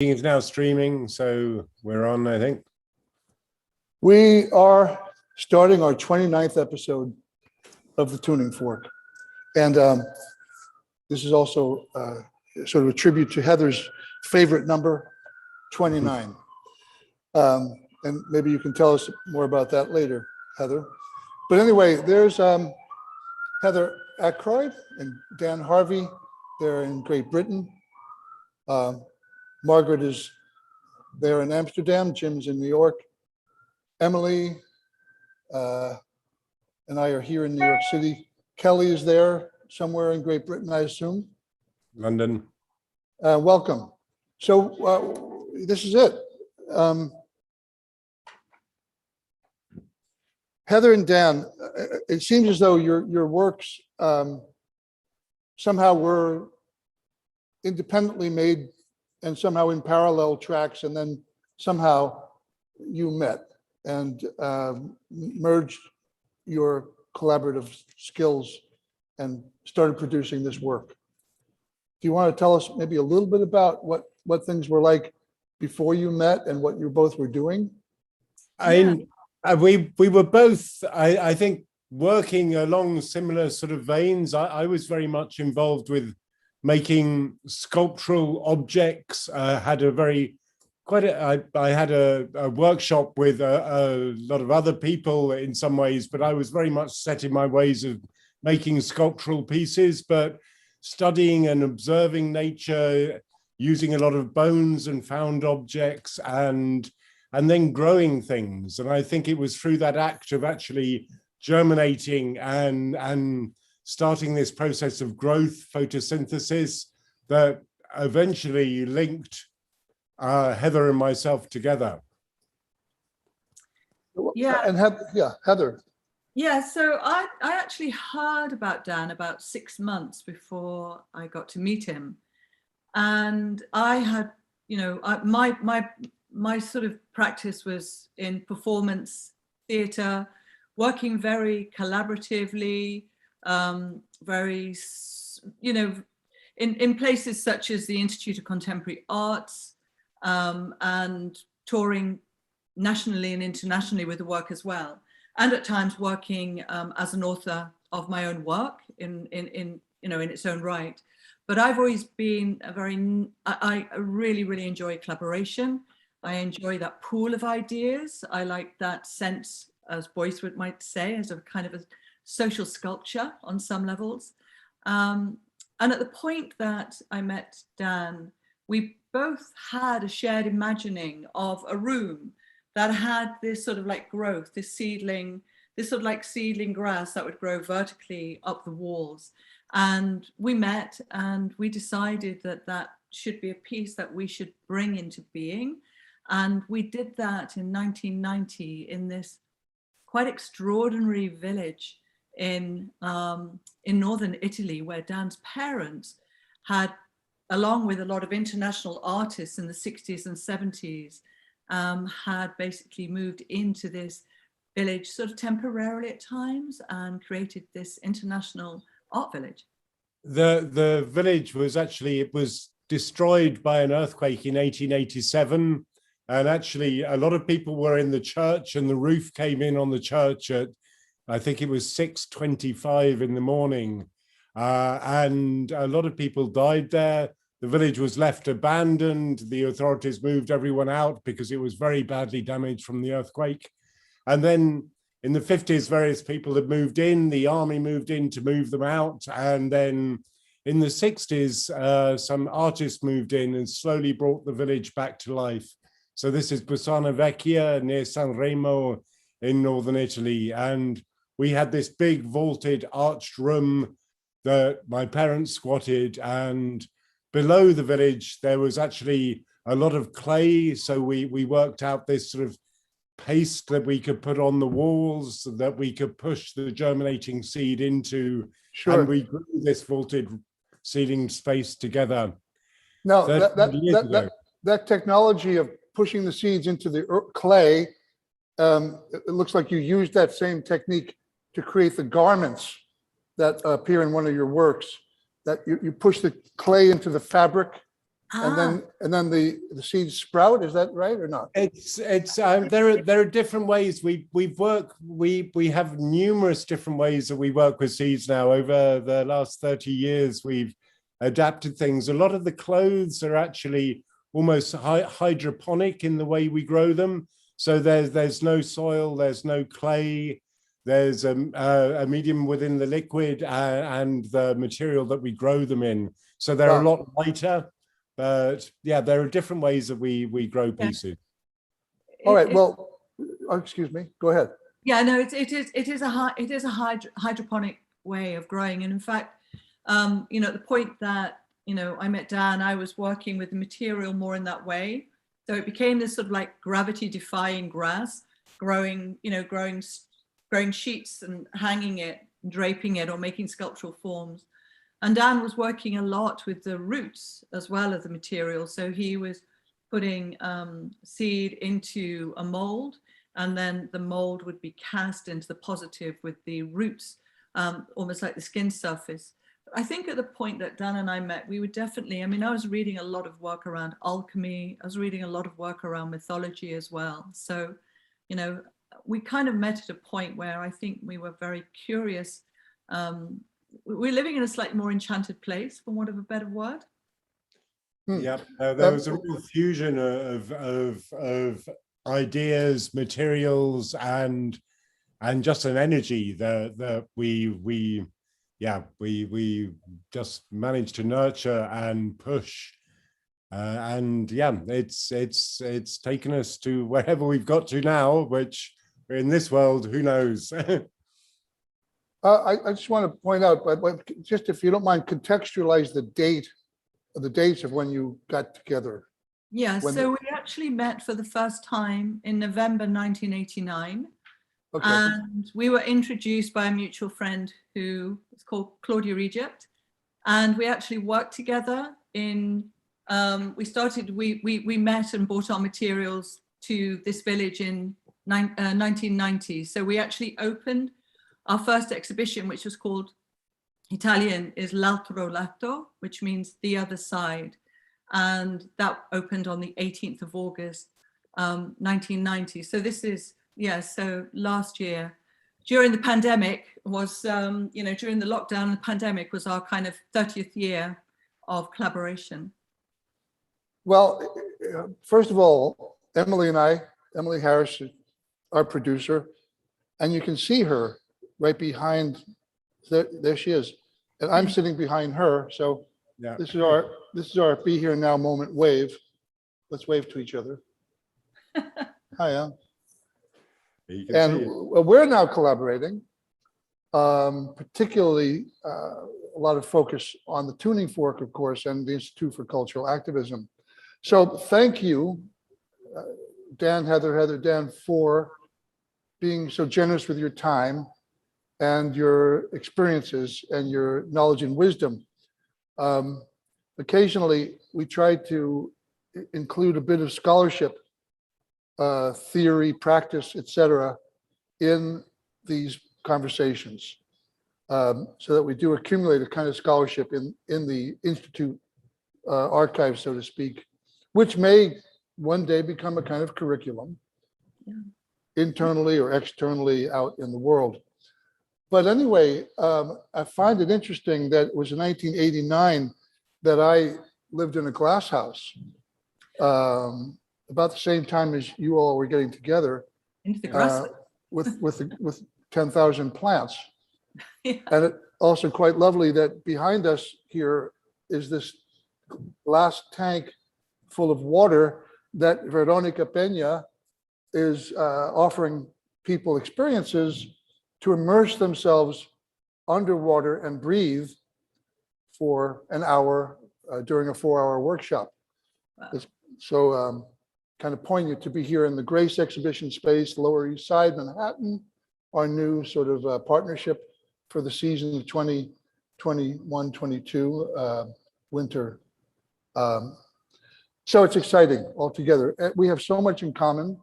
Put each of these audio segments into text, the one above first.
It's now streaming, so we're on, I think. We are starting our 29th episode of The Tuning Fork. And this is also sort of a tribute to Heather's favorite number, 29. And maybe you can tell us more about that later, Heather. But anyway, there's Heather Ackroyd and Dan Harvey. They're in Great Britain. Margaret is there in Amsterdam. Jim's in New York. Emily and I are here in New York City. Kelly is there somewhere in Great Britain, I assume. London. Welcome. So this is it. Heather and Dan, it seems as though your works somehow were independently made and somehow in parallel tracks, and then somehow you met and merged your collaborative skills and started producing this work. Do you want to tell us maybe a little bit about what things were like before you met and what you both were doing? We were both, I think, working along similar sort of veins. I was very much involved with making sculptural objects. I had a workshop with a lot of other people in some ways, but I was very much set in my ways of making sculptural pieces, but studying and observing nature, using a lot of bones and found objects, and then growing things. And I think it was through that act of actually germinating and starting this process of growth, photosynthesis, that eventually linked Heather and myself together. Yeah. And Heather. Yeah, so I actually heard about Dan about 6 months before I got to meet him. And I had, my sort of practice was in performance theatre, working very collaboratively, very, in places such as the Institute of Contemporary Arts, and touring nationally and internationally with the work as well. And at times working as an author of my own work in its own right. But I've always been I really, really enjoy collaboration. I enjoy that pool of ideas. I like that sense, as Boyce might say, as a kind of a social sculpture on some levels. And at the point that I met Dan, we both had a shared imagining of a room that had this sort of like growth, this sort of like seedling grass that would grow vertically up the walls. And we met and we decided that that should be a piece that we should bring into being. And we did that in 1990 in this quite extraordinary village in northern Italy, where Dan's parents had, along with a lot of international artists in the 60s and 70s, had basically moved into this village sort of temporarily at times and created this international art village. The village was actually, it was destroyed by an earthquake in 1887. And actually a lot of people were in the church and the roof came in on the church at, I think it was 6:25 in the morning. And a lot of people died there. The village was left abandoned. The authorities moved everyone out because it was very badly damaged from the earthquake. And then in the 50s, various people had moved in. The army moved in to move them out. And then in the 60s, some artists moved in and slowly brought the village back to life. So this is Bassano Vecchia near San Remo in northern Italy. And we had this big vaulted arched room that my parents squatted, and below the village, there was actually a lot of clay. So we worked out this sort of paste that we could put on the walls so that we could push the germinating seed into. Sure. And we grew this vaulted seeding space together. Now, that technology of pushing the seeds into the clay, it looks like you used that same technique to create the garments that appear in one of your works, that you push the clay into the fabric Ah, and then the seeds sprout. Is that right or not? There are different ways we have numerous different ways that we work with seeds now. Over the last 30 years, we've adapted things. A lot of the clothes are actually almost hydroponic in the way we grow them. So there's no soil, there's no clay, there's a medium within the liquid and the material that we grow them in. So they're a lot lighter. But yeah, there are different ways that we grow pea seed. All right. Well, excuse me. Go ahead. Yeah, no, it is a hydroponic way of growing, and in fact, you know, at the point that I met Dan, I was working with the material more in that way, so it became this sort of like gravity-defying grass, growing sheets and hanging it, draping it, or making sculptural forms. And Dan was working a lot with the roots as well as the material. So he was putting seed into a mold, and then the mold would be cast into the positive with the roots, almost like the skin surface. I think at the point that Dan and I met, we were definitely, I mean, I was reading a lot of work around alchemy. I was reading a lot of work around mythology as well. So, we kind of met at a point where I think we were very curious. We're living in a slightly more enchanted place, for want of a better word. Yeah, there was a real fusion of ideas, materials, and just an energy that we just managed to nurture and push. And yeah, it's taken us to wherever we've got to now, which in this world, who knows? I just want to point out, but just if you don't mind, contextualize the dates of when you got together. Yeah, so we actually met for the first time in November 1989. Okay. And we were introduced by a mutual friend who is called Claudia Egypt. And we actually worked together in, we met and bought our materials to this village in 1990. So we actually opened our first exhibition, which was called, Italian is L'altro lato, which means the other side. And that opened on the 18th of August, 1990. So this is, so last year, during the pandemic was, during the lockdown, the pandemic was our kind of 30th year of collaboration. Well, first of all, Emily Harris, our producer, and you can see her right behind, there she is. And I'm sitting behind her. So yeah. This is our be here now moment wave. Let's wave to each other. Hi, and we're now collaborating, particularly a lot of focus on the tuning fork, of course, and the Institute for Cultural Activism. So thank you, Dan, Dan, for being so generous with your time and your experiences and your knowledge and wisdom. Occasionally, we try to include a bit of scholarship, theory, practice, etc., in these conversations, so that we do accumulate a kind of scholarship in the Institute archive, so to speak, which may one day become a kind of curriculum, internally or externally out in the world. But anyway, I find it interesting that it was in 1989 that I lived in a glass house, about the same time as you all were getting together, with 10,000 plants. Yeah. And it also quite lovely that behind us here is this glass tank full of water that Veronica Peña is offering people experiences to immerse themselves underwater and breathe for an hour during a 4-hour workshop. Wow. So kind of poignant to be here in the Grace exhibition space, Lower East Side, Manhattan, our new sort of partnership for the season of 2021-22 winter. So it's exciting altogether. We have so much in common,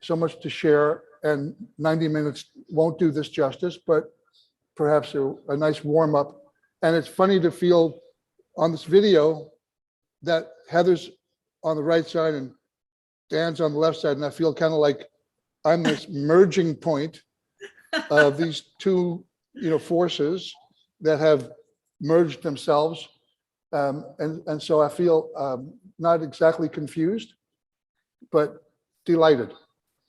so much to share, and 90 minutes won't do this justice, but perhaps a nice warm up. And it's funny to feel on this video that Heather's on the right side and Dan's on the left side, and I feel kind of like I'm this merging point of these two, forces that have merged themselves. And so I feel not exactly confused, but delighted.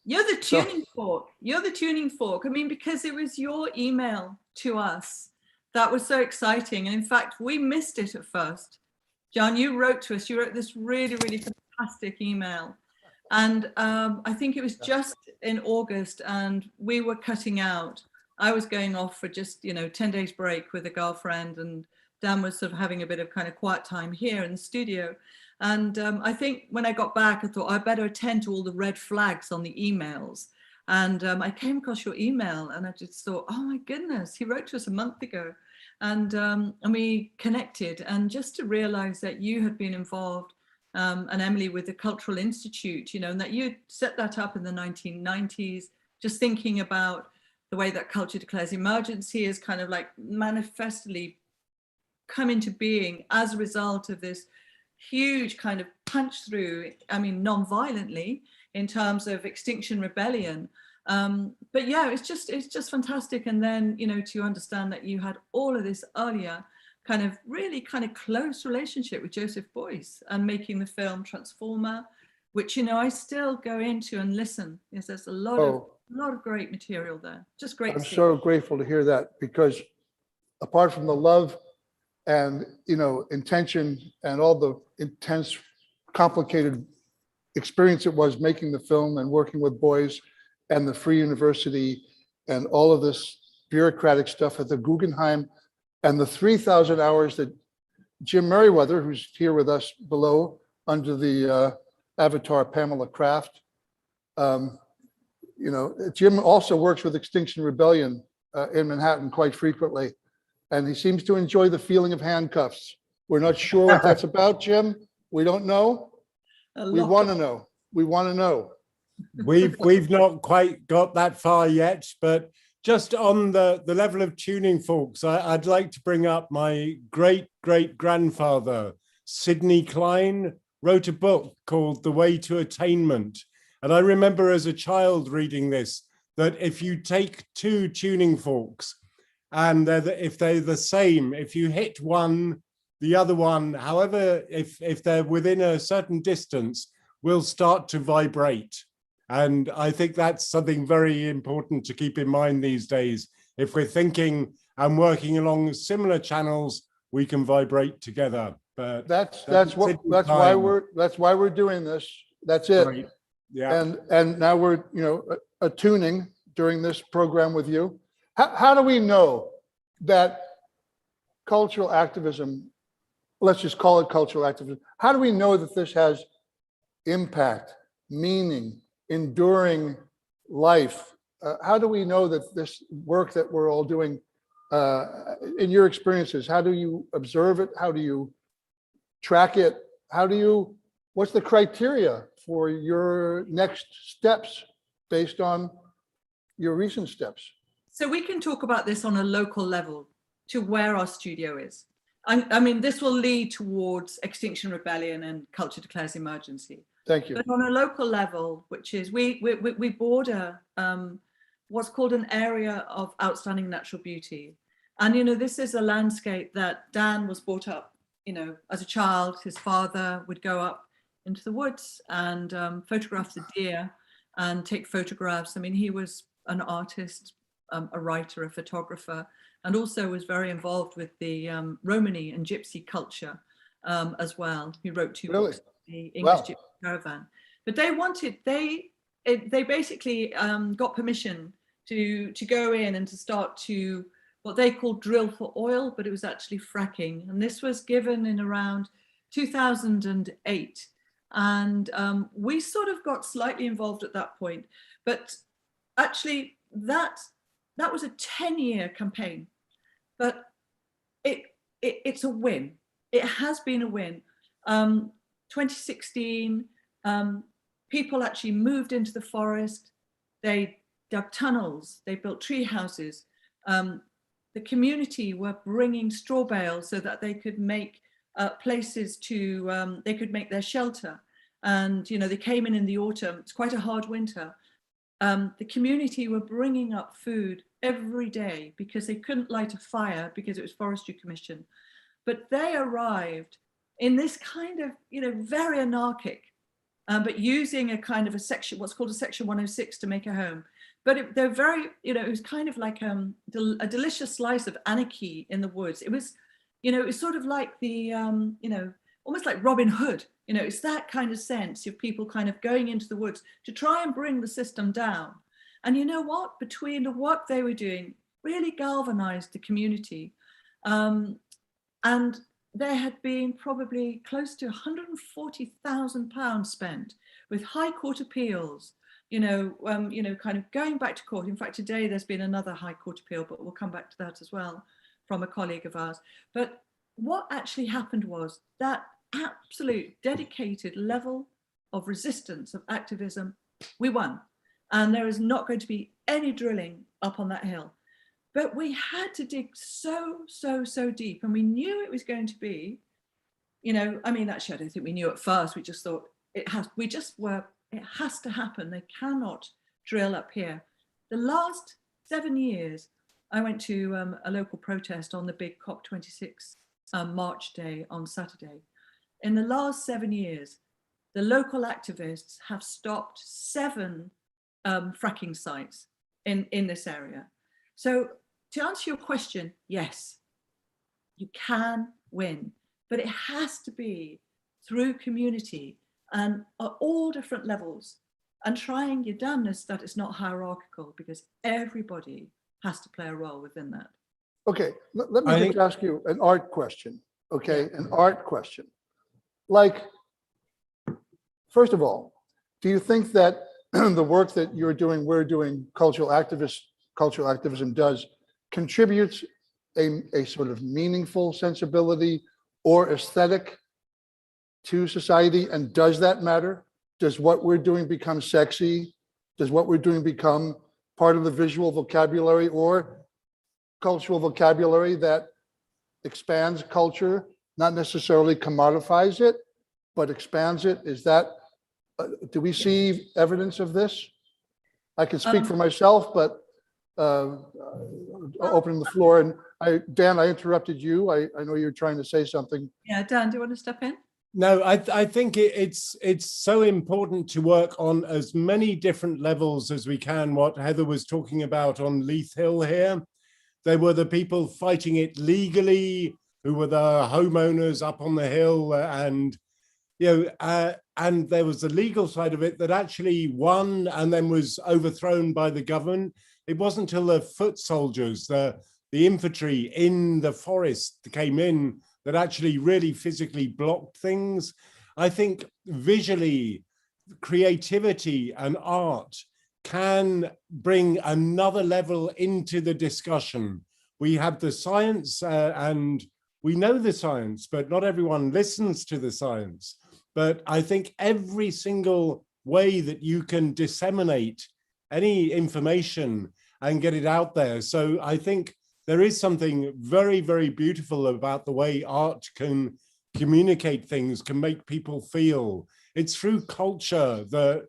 You're the tuning fork. You're the tuning fork. I mean, because it was your email to us that was so exciting. And in fact, we missed it at first. John, you wrote to us. You wrote this really, really fantastic email. And I think it was just in August, and we were cutting out. I was going off for just, 10 days break with a girlfriend, and Dan was sort of having a bit of kind of quiet time here in the studio. And I think when I got back, I thought I better attend to all the red flags on the emails. And I came across your email, and I just thought, oh my goodness, he wrote to us a month ago. And we connected, and just to realize that you had been involved, and Emily, with the Cultural Institute, and that you set that up in the 1990s, just thinking about the way that Culture Declares Emergency is kind of like manifestly come into being as a result of this huge kind of punch through, I mean, non-violently, in terms of Extinction Rebellion. But yeah, it's just fantastic. And then, to understand that you had all of this earlier kind of really kind of close relationship with Joseph Beuys and making the film Transformer, which, I still go into and listen, because there's a lot of great material there. Just great. I'm so grateful to hear that, because apart from the love and, intention and all the intense, complicated experience it was making the film and working with Beuys and the Free University and all of this bureaucratic stuff at the Guggenheim, and the 3,000 hours that Jim Merriweather, who's here with us below under the avatar Pamela Kraft, Jim also works with Extinction Rebellion in Manhattan quite frequently, and he seems to enjoy the feeling of handcuffs. We're not sure what that's about, Jim. We don't know. We want to know. We want to know. We've not quite got that far yet, but just on the level of tuning forks, I'd like to bring up my great-great-grandfather, Sidney Klein, wrote a book called The Way to Attainment. And I remember as a child reading this, that if you take two tuning forks and if they're the same, if you hit one, the other one, however, if they're within a certain distance, will start to vibrate. And I think that's something very important to keep in mind these days. If we're thinking and working along similar channels, we can vibrate together. But that's why we're doing this. That's it. Right. Yeah. And now we're attuning during this program with you. How do we know that cultural activism, let's just call it cultural activism, how do we know that this has impact, meaning, enduring life? How do we know that this work that we're all doing, in your experiences, how do you observe it? How do you track it? What's the criteria for your next steps based on your recent steps? So we can talk about this on a local level to where our studio is. I mean, this will lead towards Extinction Rebellion and Culture Declares Emergency. Thank you. But on a local level, which is we border what's called an area of outstanding natural beauty. And, this is a landscape that Dan was brought up, as a child. His father would go up into the woods and photograph the deer and take photographs. I mean, he was an artist, a writer, a photographer, and also was very involved with the Romani and Gypsy culture as well. He wrote two books, the English Gypsy Caravan. But they basically got permission to go in and to start to what they called drill for oil, but it was actually fracking. And this was given in around 2008. And we sort of got slightly involved at that point. But actually, that was a 10-year campaign. But it's a win. It has been a win. 2016, people actually moved into the forest. They dug tunnels. They built tree houses. The community were bringing straw bales so that they could make places to, they could make their shelter. And, you know, they came in the autumn, it's quite a hard winter. The community were bringing up food every day because they couldn't light a fire because it was Forestry Commission. But they arrived in this kind of, you know, very anarchic, but using a kind of a section, what's called a section 106 to make a home. But they're very, you know, it was kind of like a delicious slice of anarchy in the woods. It was, you know, it was sort of like the, you know, almost like Robin Hood. You know, it's that kind of sense of people kind of going into the woods to try and bring the system down. And you know what? Between the work they were doing, really galvanized the community. And there had been probably close to £140,000 spent with High Court appeals, you know, kind of going back to court. In fact, today there's been another High Court appeal, but we'll come back to that as well from a colleague of ours. But what actually happened was that absolute dedicated level of resistance, of activism, we won. And there is not going to be any drilling up on that hill. But we had to dig so deep, and we knew it was going to be, you know, I mean, actually, I don't think we knew at first. We just thought it has to happen. They cannot drill up here. The last 7 years, I went to a local protest on the big COP26 March day on Saturday. In the last 7 years, the local activists have stopped 7 fracking sites in this area. So to answer your question, yes, you can win, but it has to be through community and at all different levels, and trying your damnness that it's not hierarchical, because everybody has to play a role within that. Okay, let me just ask you an art question. Okay, yeah. An art question. Like, first of all, do you think that the work that you're doing, we're doing, cultural activism does, contributes a sort of meaningful sensibility or aesthetic to society? And does that matter? Does what we're doing become sexy? Does what we're doing become part of the visual vocabulary or cultural vocabulary that expands culture, not necessarily commodifies it, but expands it? Is that, do we see evidence of this? I can speak for myself, but opening the floor. And Dan, I interrupted you. I know you're trying to say something. Yeah, Dan, do you want to step in? No, I think it's so important to work on as many different levels as we can. What Heather was talking about on Leith Hill here, there were the people fighting it legally, who were the homeowners up on the hill, and you know, and there was the legal side of it that actually won and then was overthrown by the government. It wasn't until the foot soldiers, the infantry in the forest came in that actually really physically blocked things. I think visually, creativity and art can bring another level into the discussion. We have the science and we know the science, but not everyone listens to the science. But I think every single way that you can disseminate any information and get it out there. So I think there is something very, very beautiful about the way art can communicate things, can make people feel. It's through culture that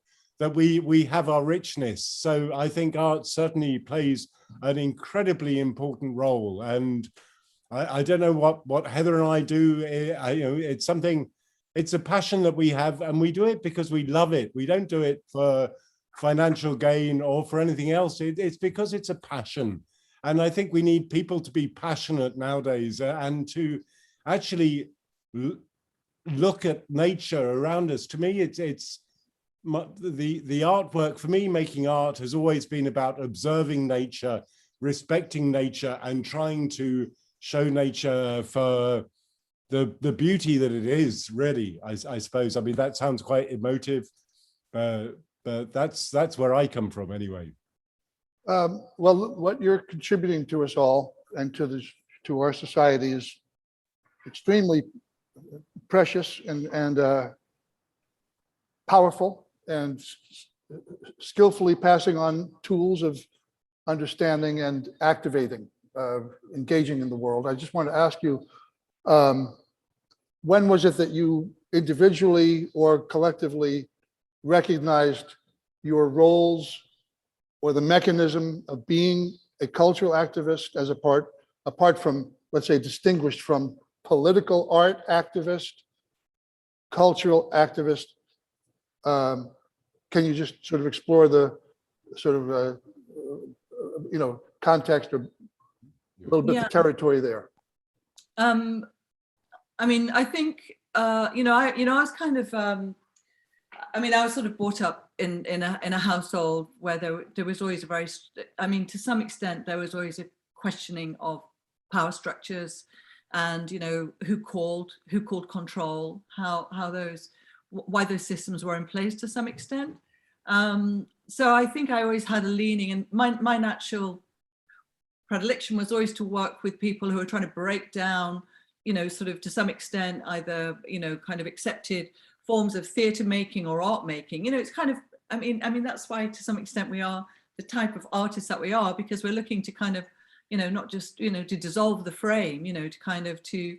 we have our richness. So I think art certainly plays an incredibly important role. And I don't know what Heather and I do. You know, it's something, it's a passion that we have, and we do it because we love it. We don't do it for financial gain or for anything else. It's because it's a passion. And I think we need people to be passionate nowadays and to actually look at nature around us. To me, it's the artwork, for me, making art has always been about observing nature, respecting nature, and trying to show nature for the beauty that it is, really, I suppose. I mean, that sounds quite emotive, but that's where I come from anyway. Well, what you're contributing to us all and to our society is extremely precious and powerful, and skillfully passing on tools of understanding and activating, engaging in the world. I just want to ask you, when was it that you individually or collectively recognized your roles or the mechanism of being a cultural activist as apart from, let's say, distinguished from political art activist, cultural activist? Can you just sort of explore the sort of, context or a little bit the territory there? I mean, I think, I was kind of, I was sort of brought up in a household where there was always to some extent, there was always a questioning of power structures and, who called control, why those systems were in place to some extent. So I think I always had a leaning, and my natural predilection was always to work with people who are trying to break down, sort of to some extent, either, kind of accepted forms of theatre making or art making. It's kind of, I mean, that's why to some extent we are the type of artists that we are, because we're looking to kind of, not just, to dissolve the frame, to kind of to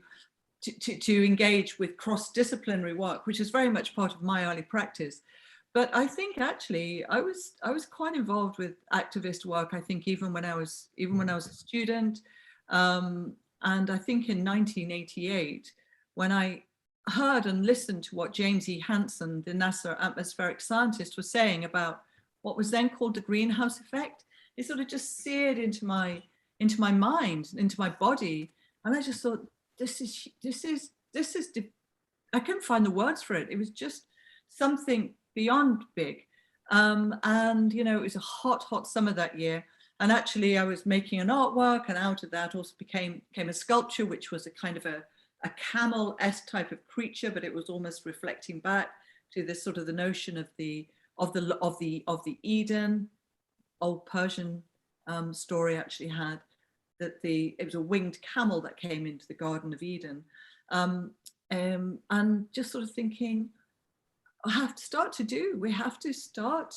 engage with cross-disciplinary work, which is very much part of my early practice. But I think actually I was quite involved with activist work, I think, even when I was a student. And I think in 1988, when I heard and listened to what James E. Hansen, the NASA atmospheric scientist, was saying about what was then called the greenhouse effect, it sort of just seared into my mind, into my body. And I just thought, this is, I couldn't find the words for it. It was just something beyond big. And, it was a hot summer that year. And actually I was making an artwork, and out of that also came a sculpture, which was a kind of a camel-esque type of creature, but it was almost reflecting back to this sort of the notion of the Eden. Old Persian story actually had that it was a winged camel that came into the Garden of Eden, and just sort of thinking, we have to start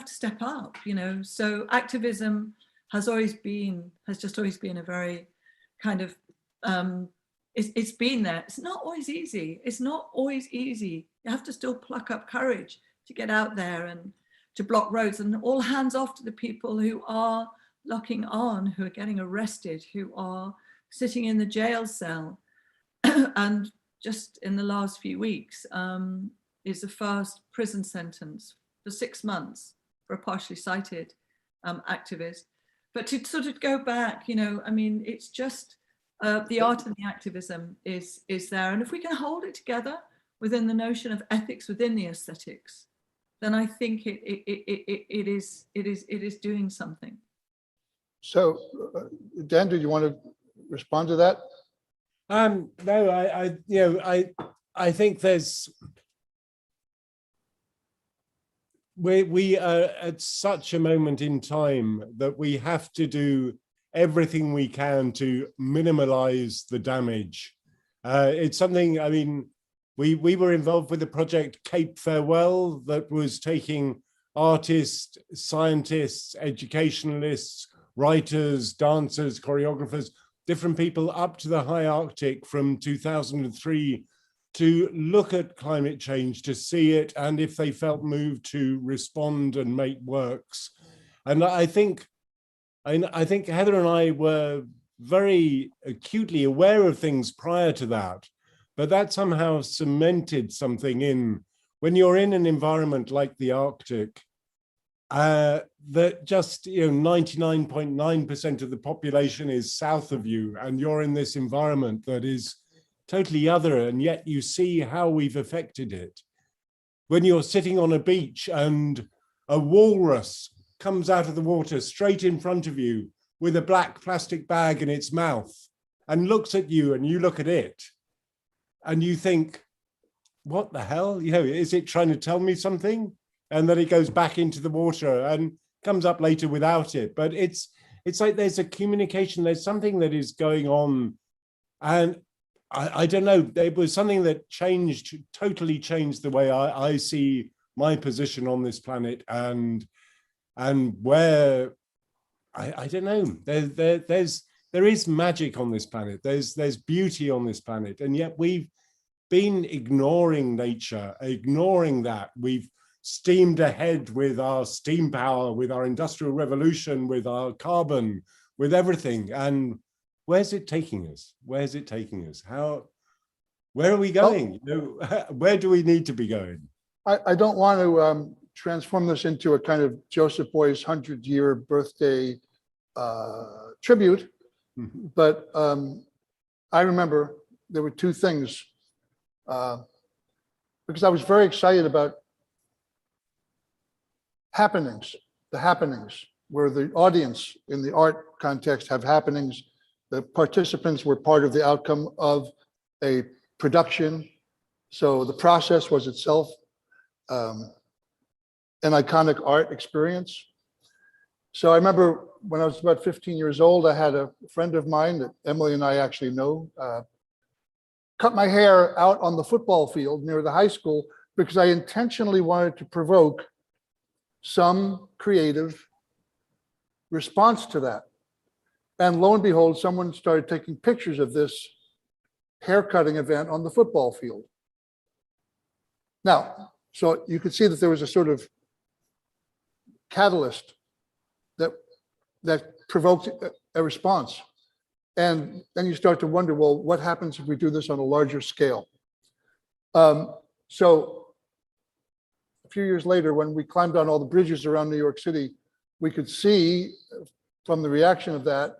step up, so activism has just always been a very kind of, it's been there. It's not always easy. You have to still pluck up courage to get out there and to block roads, and all hands off to the people who are locking on, who are getting arrested, who are sitting in the jail cell. And just in the last few weeks is the first prison sentence for 6 months for a partially sighted activist. But to sort of go back, it's just the art and the activism is there. And if we can hold it together within the notion of ethics within the aesthetics, then I think it is doing something. So, Dan, do you want to respond to that? No, I think we are at such a moment in time that we have to do everything we can to minimize the damage. It's something, we were involved with the project Cape Farewell that was taking artists, scientists, educationalists, writers, dancers, choreographers, different people up to the high Arctic from 2003 to look at climate change, to see it, and if they felt moved to respond and make works. And I think Heather and I were very acutely aware of things prior to that, but that somehow cemented something in. When you're in an environment like the Arctic, that just 99.9% of the population is south of you, and you're in this environment that is totally other, and yet you see how we've affected it. When you're sitting on a beach and a walrus comes out of the water straight in front of you with a black plastic bag in its mouth and looks at you and you look at it and you think, what the hell? Is it trying to tell me something? And then it goes back into the water and comes up later without it. But it's like there's a communication, there's something that is going on. And I don't know, there was something that totally changed the way I see my position on this planet, and where, I don't know, there's there is magic on this planet. There's beauty on this planet, and yet we've been ignoring nature, ignoring that. We've steamed ahead with our steam power, with our industrial revolution, with our carbon, with everything. And where's it taking us? Where's it taking us? Where are we going? Where do we need to be going? I don't want to transform this into a kind of Joseph Beuys 100-year birthday tribute, but I remember there were two things, because I was very excited about the happenings, where the audience in the art context have happenings. The participants were part of the outcome of a production. So the process was itself an iconic art experience. So I remember when I was about 15 years old, I had a friend of mine that Emily and I actually know, cut my hair out on the football field near the high school because I intentionally wanted to provoke some creative response to that. And lo and behold, someone started taking pictures of this haircutting event on the football field. Now, so you could see that there was a sort of catalyst that provoked a response. And then you start to wonder, well, what happens if we do this on a larger scale? So a few years later, when we climbed on all the bridges around New York City, we could see from the reaction of that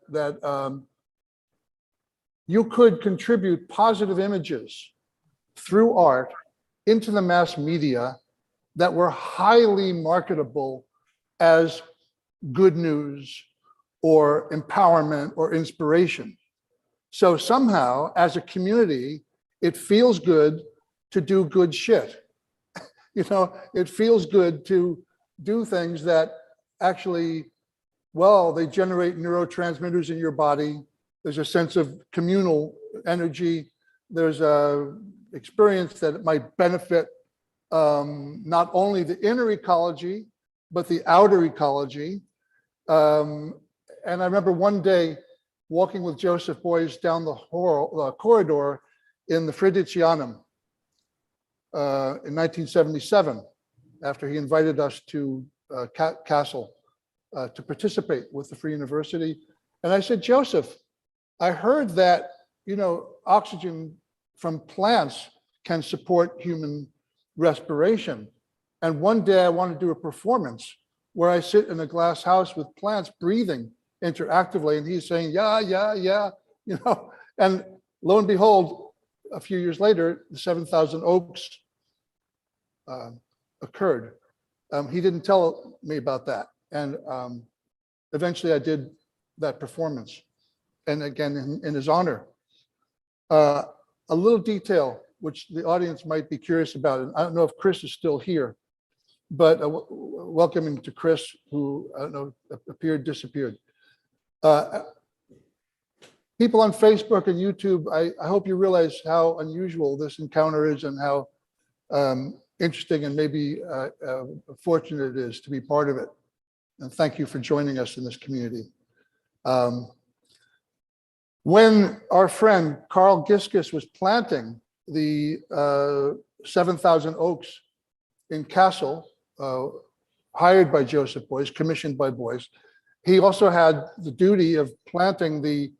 you could contribute positive images through art into the mass media that were highly marketable as good news or empowerment or inspiration. So somehow, as a community, it feels good to do good shit. You know, it feels good to do things that actually, well, they generate neurotransmitters in your body. There's a sense of communal energy. There's a experience that it might benefit not only the inner ecology, but the outer ecology. And I remember one day walking with Joseph Beuys down the corridor in the Friedrichianum in 1977, after he invited us to Kassel to participate with the Free University. And I said, Joseph, I heard that, you know, oxygen from plants can support human respiration. And one day I want to do a performance where I sit in a glass house with plants breathing interactively. And he's saying, yeah, you know, and lo and behold, a few years later, the 7,000 Oaks occurred. He didn't tell me about that. And eventually I did that performance. And again, in his honor. A little detail, which the audience might be curious about, and I don't know if Chris is still here, but welcoming to Chris, who I don't know, appeared, disappeared. People on Facebook and YouTube, I hope you realize how unusual this encounter is and how interesting and maybe fortunate it is to be part of it. And thank you for joining us in this community. When our friend Carl Giskus was planting the 7,000 oaks in Kassel, hired by Joseph Beuys, commissioned by Beuys, he also had the duty of planting the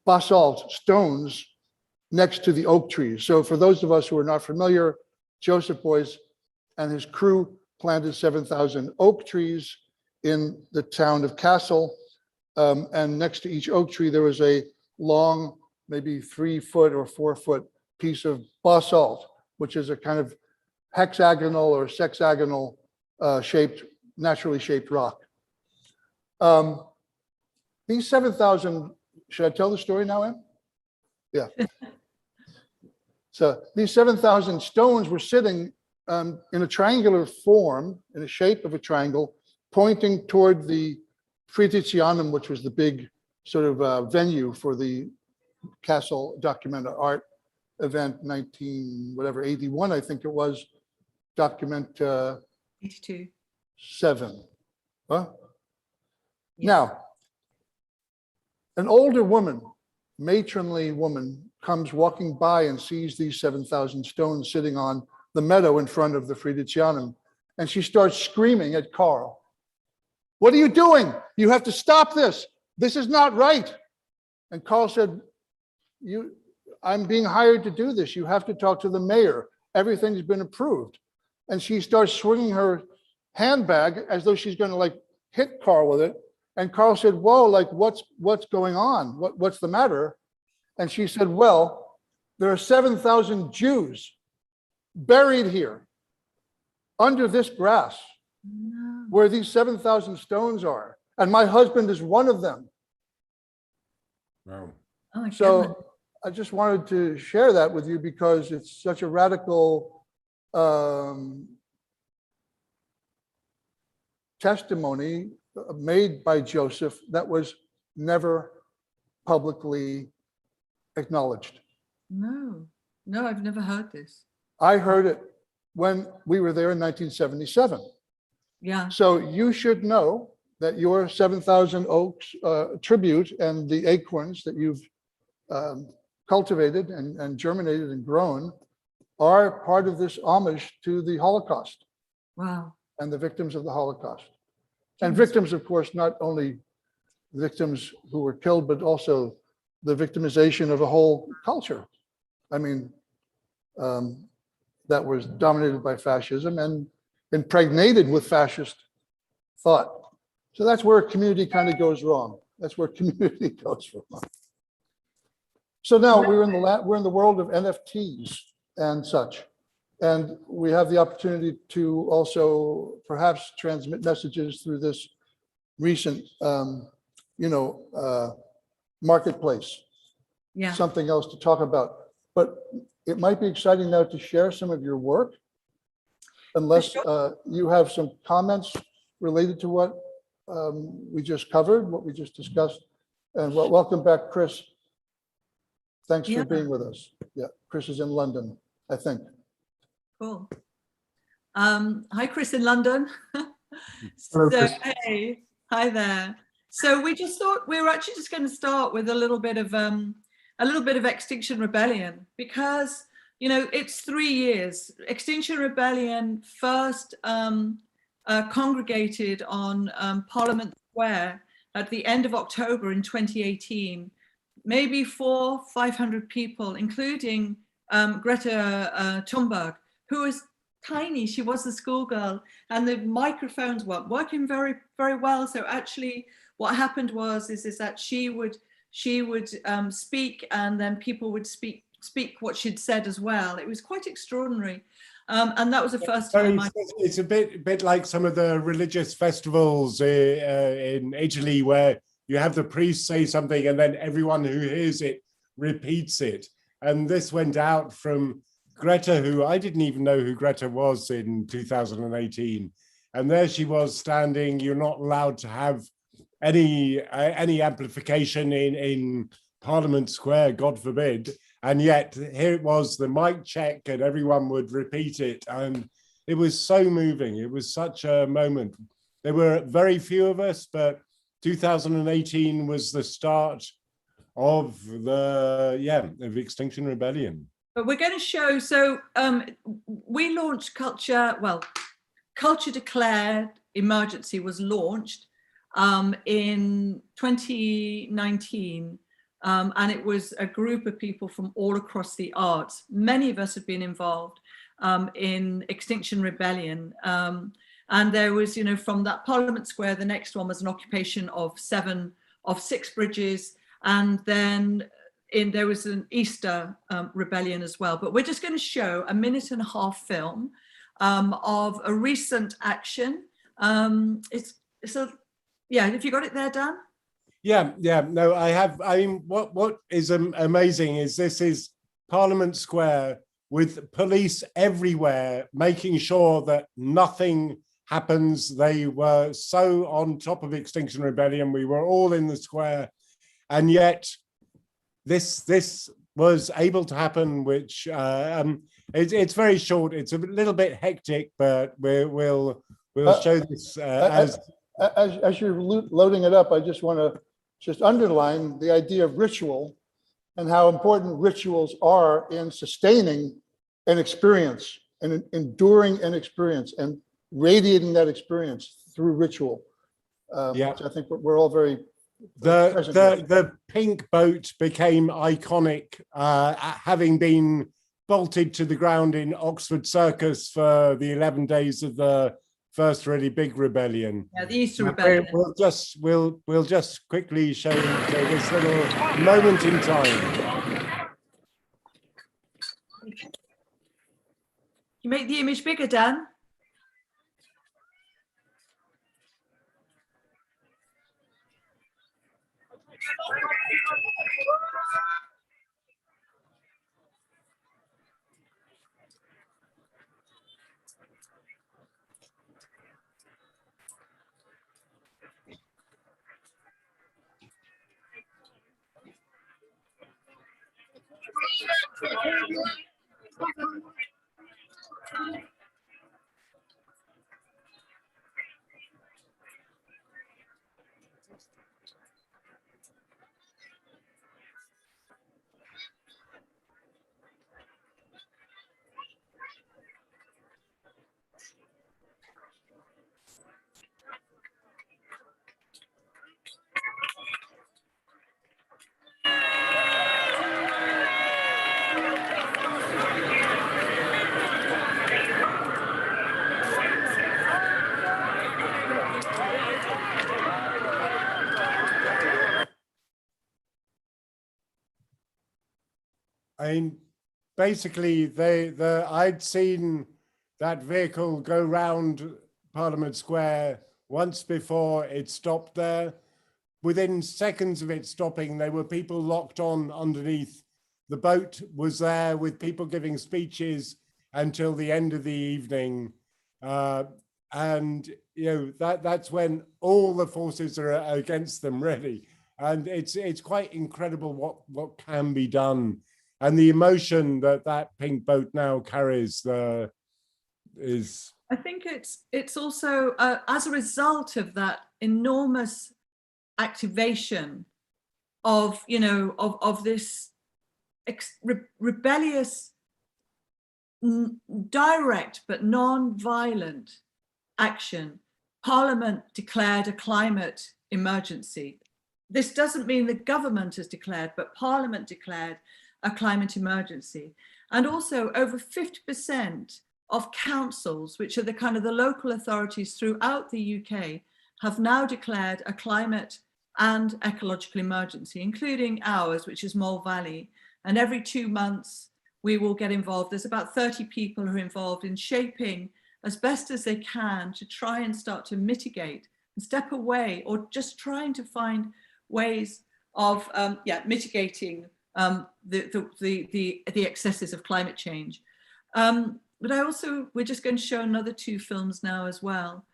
basalt stones next to the oak trees. So for those of us who are not familiar, Joseph Beuys and his crew planted 7,000 oak trees in the town of Kassel. And next to each oak tree, there was a long, maybe 3-foot or 4-foot piece of basalt, which is a kind of hexagonal or sexagonal shaped, naturally shaped rock. These 7,000, should I tell the story now, Em? Yeah. So these 7,000 stones were sitting in a triangular form, in the shape of a triangle, pointing toward the Friedrichianum, which was the big sort of venue for the Kassel Documenta Art event, 81, I think it was, Document 82. 7. Huh? Yeah. Now, An older woman, matronly woman, comes walking by and sees these 7,000 stones sitting on the meadow in front of the Friedrichianum. And she starts screaming at Carl. What are you doing? You have to stop this. This is not right. And Carl said, I'm being hired to do this. You have to talk to the mayor. Everything's been approved. And she starts swinging her handbag as though she's going to like hit Carl with it. And Carl said, whoa, like what's going on? What's the matter? And she said, well, there are 7,000 Jews buried here under this grass where these 7,000 stones are. And my husband is one of them. Wow. Oh, my So goodness. I just wanted to share that with you because it's such a radical testimony made by Joseph that was never publicly acknowledged. No, I've never heard this. I heard it when we were there in 1977. Yeah. So you should know that your 7,000 oaks tribute and the acorns that you've cultivated and germinated and grown are part of this homage to the Holocaust Wow. and the victims of the Holocaust. And victims, of course, not only victims who were killed, but also the victimization of a whole culture. I mean, that was dominated by fascism and impregnated with fascist thought. So that's where community kind of goes wrong. That's where community goes wrong. So now we're in the world of NFTs and such. And we have the opportunity to also perhaps transmit messages through this recent, marketplace. Yeah. Something else to talk about. But it might be exciting now to share some of your work, unless you have some comments related to what we just covered, what we just discussed. And welcome back, Chris. Thanks for being with us. Yeah, Chris is in London, I think. Cool. Hi, Chris in London. Hello, Chris. Hey, hi there. So we just thought we were actually just going to start with a little bit of Extinction Rebellion, because it's 3 years. Extinction Rebellion first congregated on Parliament Square at the end of October in 2018. Maybe 400-500 people, including Greta Thunberg, who was tiny. She was a schoolgirl, and the microphones weren't working very, very well. So actually, what happened was that she would speak, and then people would speak what she'd said as well. It was quite extraordinary, and that was the first time. It's a bit like some of the religious festivals in Italy, where you have the priest say something and then everyone who hears it repeats it. And this went out from Greta, who I didn't even know who Greta was in 2018. And there she was standing. You're not allowed to have any amplification in Parliament Square, God forbid. And yet here it was, the mic check, and everyone would repeat it. And it was so moving. It was such a moment. There were very few of us, but 2018 was the start of of Extinction Rebellion. But we're going to show, so we launched Culture Declared Emergency was launched in 2019. And it was a group of people from all across the arts. Many of us have been involved in Extinction Rebellion. And there was, from that Parliament Square, the next one was an occupation of 6 bridges. And then there was an Easter rebellion as well. But we're just going to show a 1.5-minute film of a recent action. Have you got it there, Dan? Yeah, no, I have. I mean, what is amazing is this is Parliament Square with police everywhere, making sure that nothing happens. They were so on top of Extinction Rebellion. We were all in the square, and yet this was able to happen, which it's very short. It's a little bit hectic, but we'll show this as you're loading it up. I just want to just underlying the idea of ritual and how important rituals are in sustaining an experience and enduring an experience and radiating that experience through ritual. Yeah. Which I think we're all very the pink boat became iconic, having been bolted to the ground in Oxford Circus for the 11 days of the first really big rebellion. Yeah, the Easter Rebellion. We'll just quickly show this little moment in time. You make the image bigger, Dan. I mean, basically, I'd seen that vehicle go round Parliament Square once before. It stopped there. Within seconds of it stopping, there were people locked on underneath. The boat was there with people giving speeches until the end of the evening. And that's when all the forces are against them, really. And it's quite incredible what can be done. And the emotion that pink boat now carries is. I think it's also as a result of that enormous activation of this rebellious, direct but non-violent action. Parliament declared a climate emergency. This doesn't mean the government has declared, but Parliament declared a climate emergency. And also over 50% of councils, which are the local authorities throughout the UK, have now declared a climate and ecological emergency, including ours, which is Mole Valley. And every 2 months, we will get involved. There's about 30 people who are involved in shaping as best as they can to try and start to mitigate and step away, or just trying to find ways of mitigating the excesses of climate change. But we're just going to show another 2 films now as well.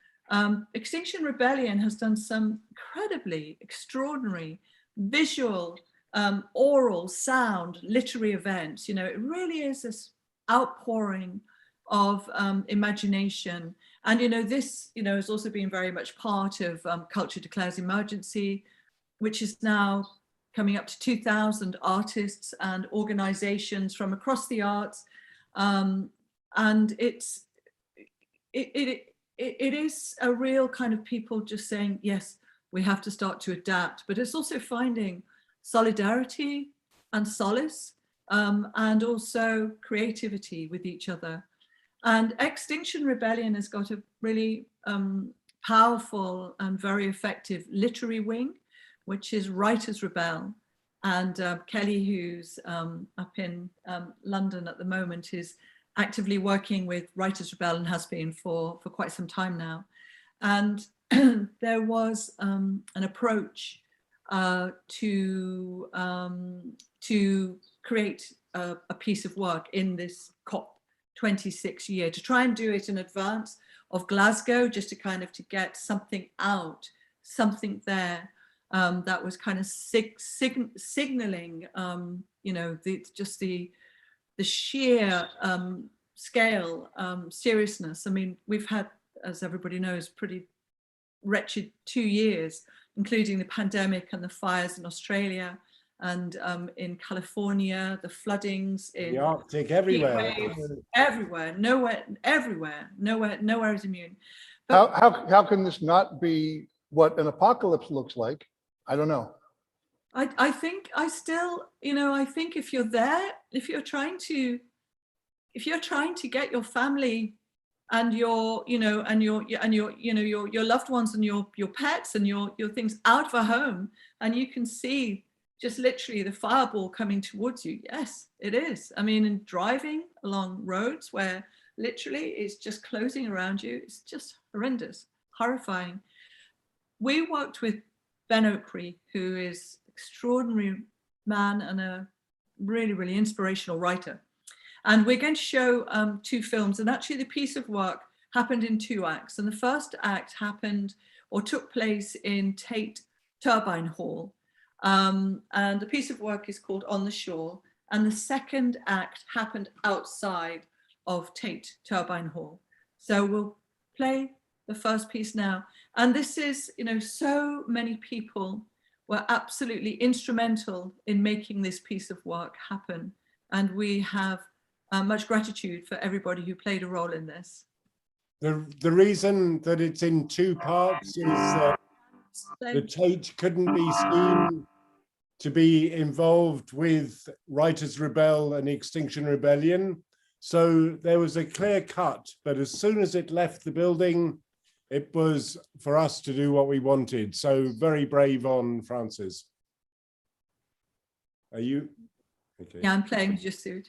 Extinction Rebellion has done some incredibly extraordinary visual, oral, sound, literary events. It really is this outpouring of imagination. And, this, has also been very much part of Culture Declares Emergency, which is now coming up to 2,000 artists and organizations from across the arts. And it is a real kind of people just saying, yes, we have to start to adapt, but it's also finding solidarity and solace, and also creativity with each other. And Extinction Rebellion has got a really powerful and very effective literary wing, which is Writers Rebel. And Kelly, who's up in London at the moment, is actively working with Writers Rebel and has been for quite some time now. And there was an approach to create a piece of work in this COP26 year, to try and do it in advance of Glasgow, just to get something out, something there that was kind of signaling, the sheer scale, seriousness. I mean, we've had, as everybody knows, pretty wretched 2 years, including the pandemic and the fires in Australia and in California, the floodings in the Arctic, everywhere. everywhere, nowhere is immune. But How can this not be what an apocalypse looks like? I don't know. I think I still, I think if you're there, if you're trying to get your family and your loved ones and your pets and your things out of a home, and you can see just literally the fireball coming towards you. Yes, it is. I mean, in driving along roads where literally it's just closing around you, it's just horrendous, horrifying. We worked with Ben Ackroyd, who is an extraordinary man and a really, really inspirational writer. And we're going to show 2 films. And actually the piece of work happened in 2 acts. And the first act happened or took place in Tate Turbine Hall. And the piece of work is called On the Shore. And the second act happened outside of Tate Turbine Hall. So we'll play the first piece now. And this is, so many people were absolutely instrumental in making this piece of work happen. And we have much gratitude for everybody who played a role in this. The reason that it's in 2 parts is the Tate couldn't be seen to be involved with Writers' Rebel and Extinction Rebellion. So there was a clear cut, but as soon as it left the building, it was for us to do what we wanted. So very brave on Francis. Are you? Okay. Yeah, I'm playing Jasud.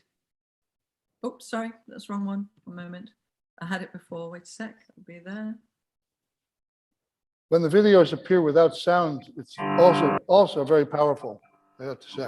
Oh, sorry, that's the wrong one. One moment. I had it before. Wait a sec. It'll be there. When the videos appear without sound, it's also very powerful, I have to say.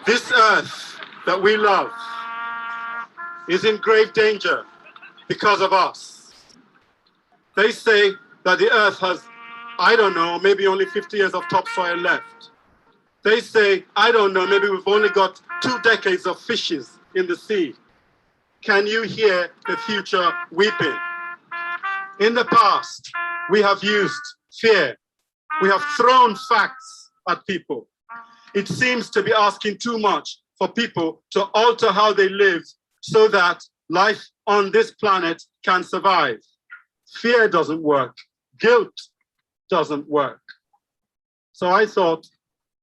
This earth that we love is in grave danger because of us. They say that the earth has, I don't know, maybe only 50 years of topsoil left. They say, I don't know, maybe we've only got 2 decades of fishes in the sea. Can you hear the future weeping? In the past, we have used fear. We have thrown facts at people. It seems to be asking too much for people to alter how they live so that life on this planet can survive. Fear doesn't work. Guilt doesn't work. So I thought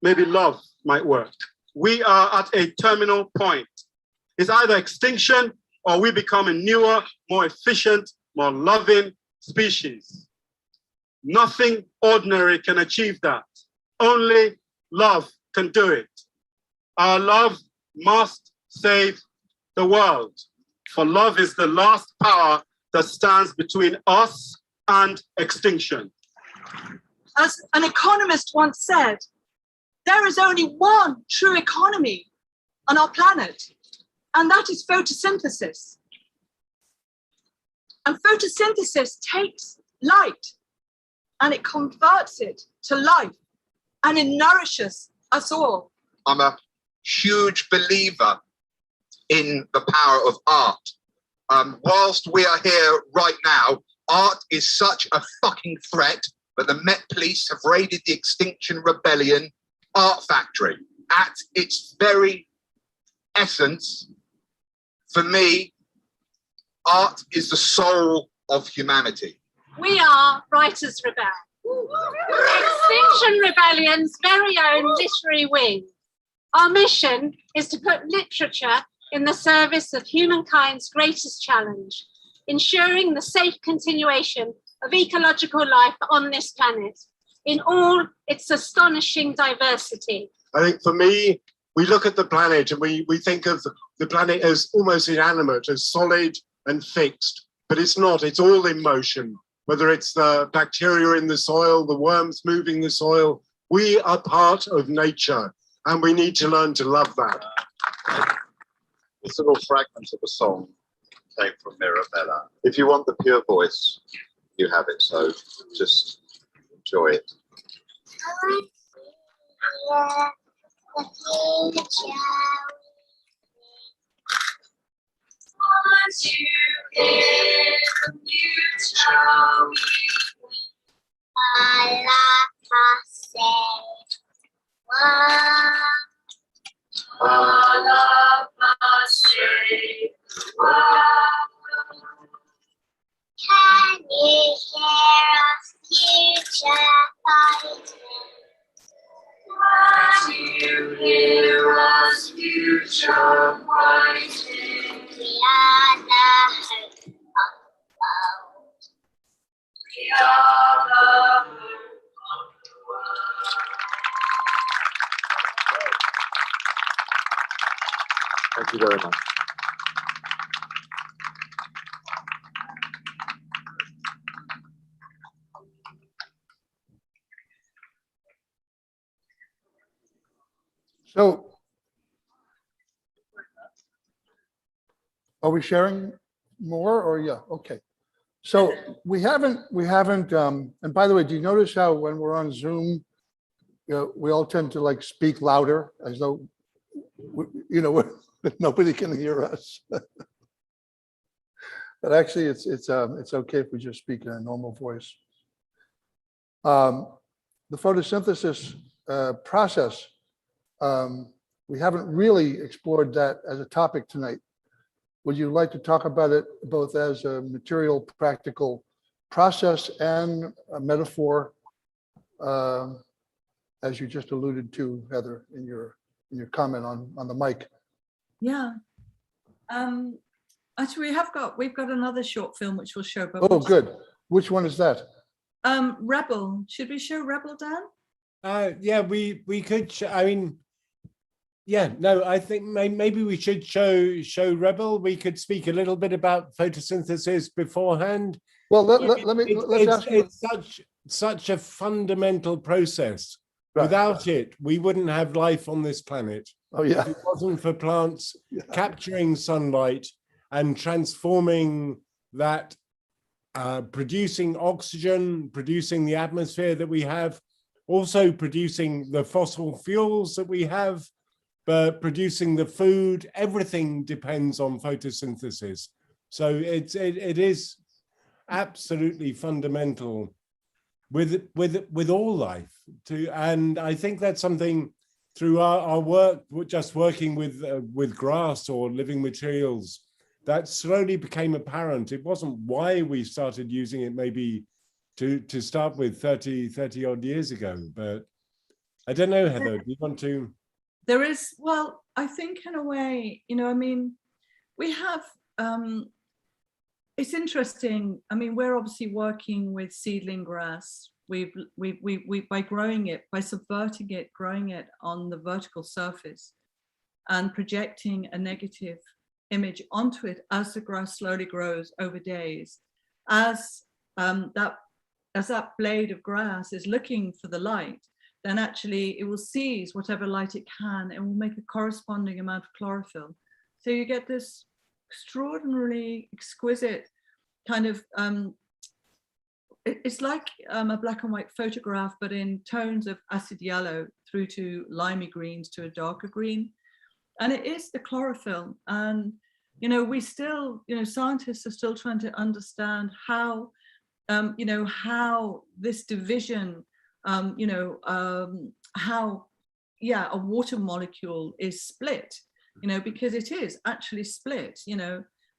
maybe love might work. We are at a terminal point. It's either extinction or we become a newer, more efficient, more loving species. Nothing ordinary can achieve that. Only love can do it. Our love must save the world, for love is the last power that stands between us and extinction. As an economist once said, there is only one true economy on our planet, and that is photosynthesis. And photosynthesis takes light and it converts it to life, and it nourishes us all. I'm a huge believer in the power of art. Whilst we are here right now, art is such a fucking threat, but the Met Police have raided the Extinction Rebellion art factory. At its very essence, for me, art is the soul of humanity. We are Writers Rebel, Extinction Rebellion's very own literary wing. Our mission is to put literature in the service of humankind's greatest challenge, ensuring the safe continuation of ecological life on this planet in all its astonishing diversity. I think for me, we look at the planet and we think of the planet as almost inanimate, as solid and fixed, but it's not. It's all in motion, whether it's the bacteria in the soil, the worms moving the soil. We are part of nature and we need to learn to love that. This little fragment of a song came from Mirabella. If you want the pure voice, you have it, so just enjoy it. Once you hear the future, all of us say, can you hear us future fighting? once you hear us future fighting, We are the hope of the world. we are the hope of the world. Thank you very much. So are we sharing more or yeah, okay. So we haven't, and by the way, do you notice how when we're on Zoom, you know, we all tend to like speak louder as though, you know, nobody can hear us. But actually it's okay if we just speak in a normal voice. The photosynthesis process, we haven't really explored that as a topic tonight. Would you like to talk about it both as a material, practical process and a metaphor, as you just alluded to, Heather, in your comment on the mic? Yeah. Actually, we've got another short film which we'll show. But Oh, good. Which one is that? Rebel. Should we show Rebel, Dan? Yeah, we could. I mean, yeah, no, I think maybe we should show Rebel. We could speak a little bit about photosynthesis beforehand. Well, let's ask you. It's such a fundamental process. Right. Without it, we wouldn't have life on this planet. Oh, yeah. If it wasn't for plants capturing sunlight and transforming that, producing oxygen, producing the atmosphere that we have, also producing the fossil fuels that we have, but producing the food, everything depends on photosynthesis. So it is absolutely fundamental with all life. And I think that's something through our work, just working with grass or living materials, that slowly became apparent. It wasn't why we started using it maybe to start with 30 odd years ago, but I don't know, Heather, do you want to? There is, well, I think in a way, you know, I mean, we have, it's interesting. I mean, we're obviously working with seedling grass. We by growing it, by subverting it, growing it on the vertical surface, and projecting a negative image onto it as the grass slowly grows over days. As that blade of grass is looking for the light, then actually it will seize whatever light it can and will make a corresponding amount of chlorophyll. So you get this extraordinarily exquisite kind of, it's like a black and white photograph, but in tones of acid yellow through to limey greens to a darker green. And it is the chlorophyll. And, we still, scientists are still trying to understand how, how this division, how, a water molecule is split, because it is actually split,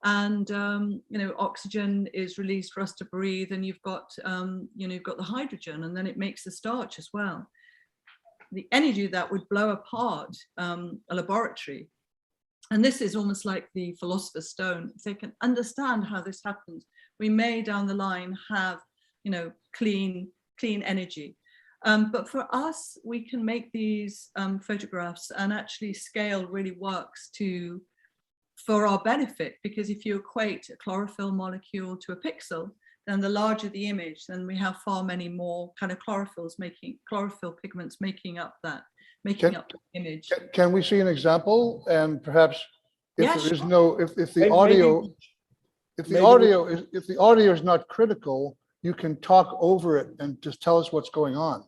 and, oxygen is released for us to breathe, and you've got, you've got the hydrogen, and then it makes the starch as well. The energy that would blow apart a laboratory. And this is almost like the philosopher's stone. If they can understand how this happens, we may down the line have, clean energy. But for us, we can make these photographs, and actually scale really works for our benefit, because if you equate a chlorophyll molecule to a pixel, then the larger the image, then we have far many more kind of chlorophyll pigments making up the image. Can we see an example? And perhaps if Yeah, there is sure. no, if the audio, if the audio is not critical, you can talk over it and just tell us what's going on.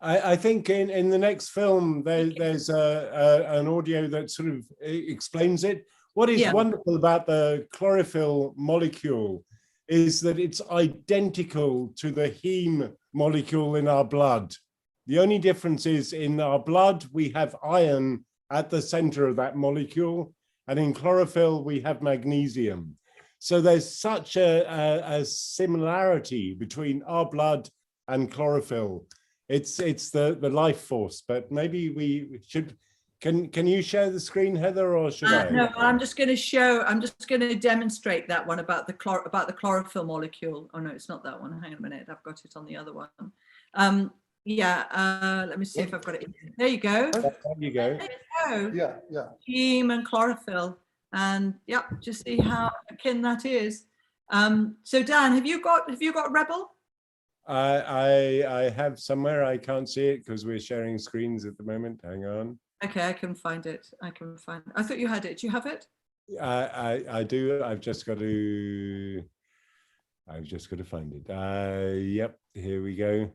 I think in the next film, there's an audio that sort of explains it. What is wonderful about the chlorophyll molecule is that it's identical to the heme molecule in our blood. The only difference is in our blood, we have iron at the center of that molecule, and in chlorophyll, we have magnesium. So there's such a similarity between our blood and chlorophyll. It's the life force, but maybe we should, can you share the screen, Heather, or should I? No, I'm just going to demonstrate that one about the chlorophyll molecule. Oh no, it's not that one. Hang on a minute, I've got it on the other one. Let me see if I've got it. There you go. There you go. Yeah. Heme and chlorophyll, and just see how akin that is. So Dan, have you got Rebel? I have somewhere. I can't see it because we're sharing screens at the moment. Hang on. Okay, I can find it. I thought you had it. Do you have it? I do. I've just got to find it. Yep, here we go.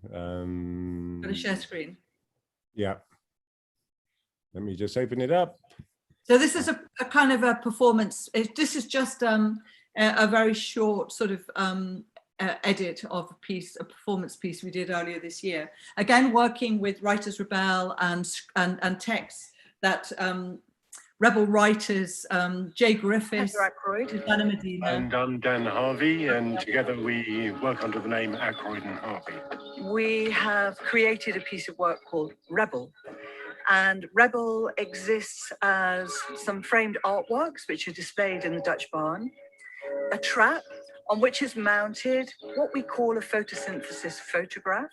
Got a share screen. Yeah. Let me just open it up. So this is a kind of a performance. This is just a very short sort of edit of a performance piece we did earlier this year. Again, working with Writers Rebel and texts that Rebel writers, Jay Griffiths, Ackroyd. And I'm Dan Harvey, and together we work under the name Ackroyd and Harvey. We have created a piece of work called Rebel. And Rebel exists as some framed artworks which are displayed in the Dutch barn, a trap on which is mounted what we call a photosynthesis photograph,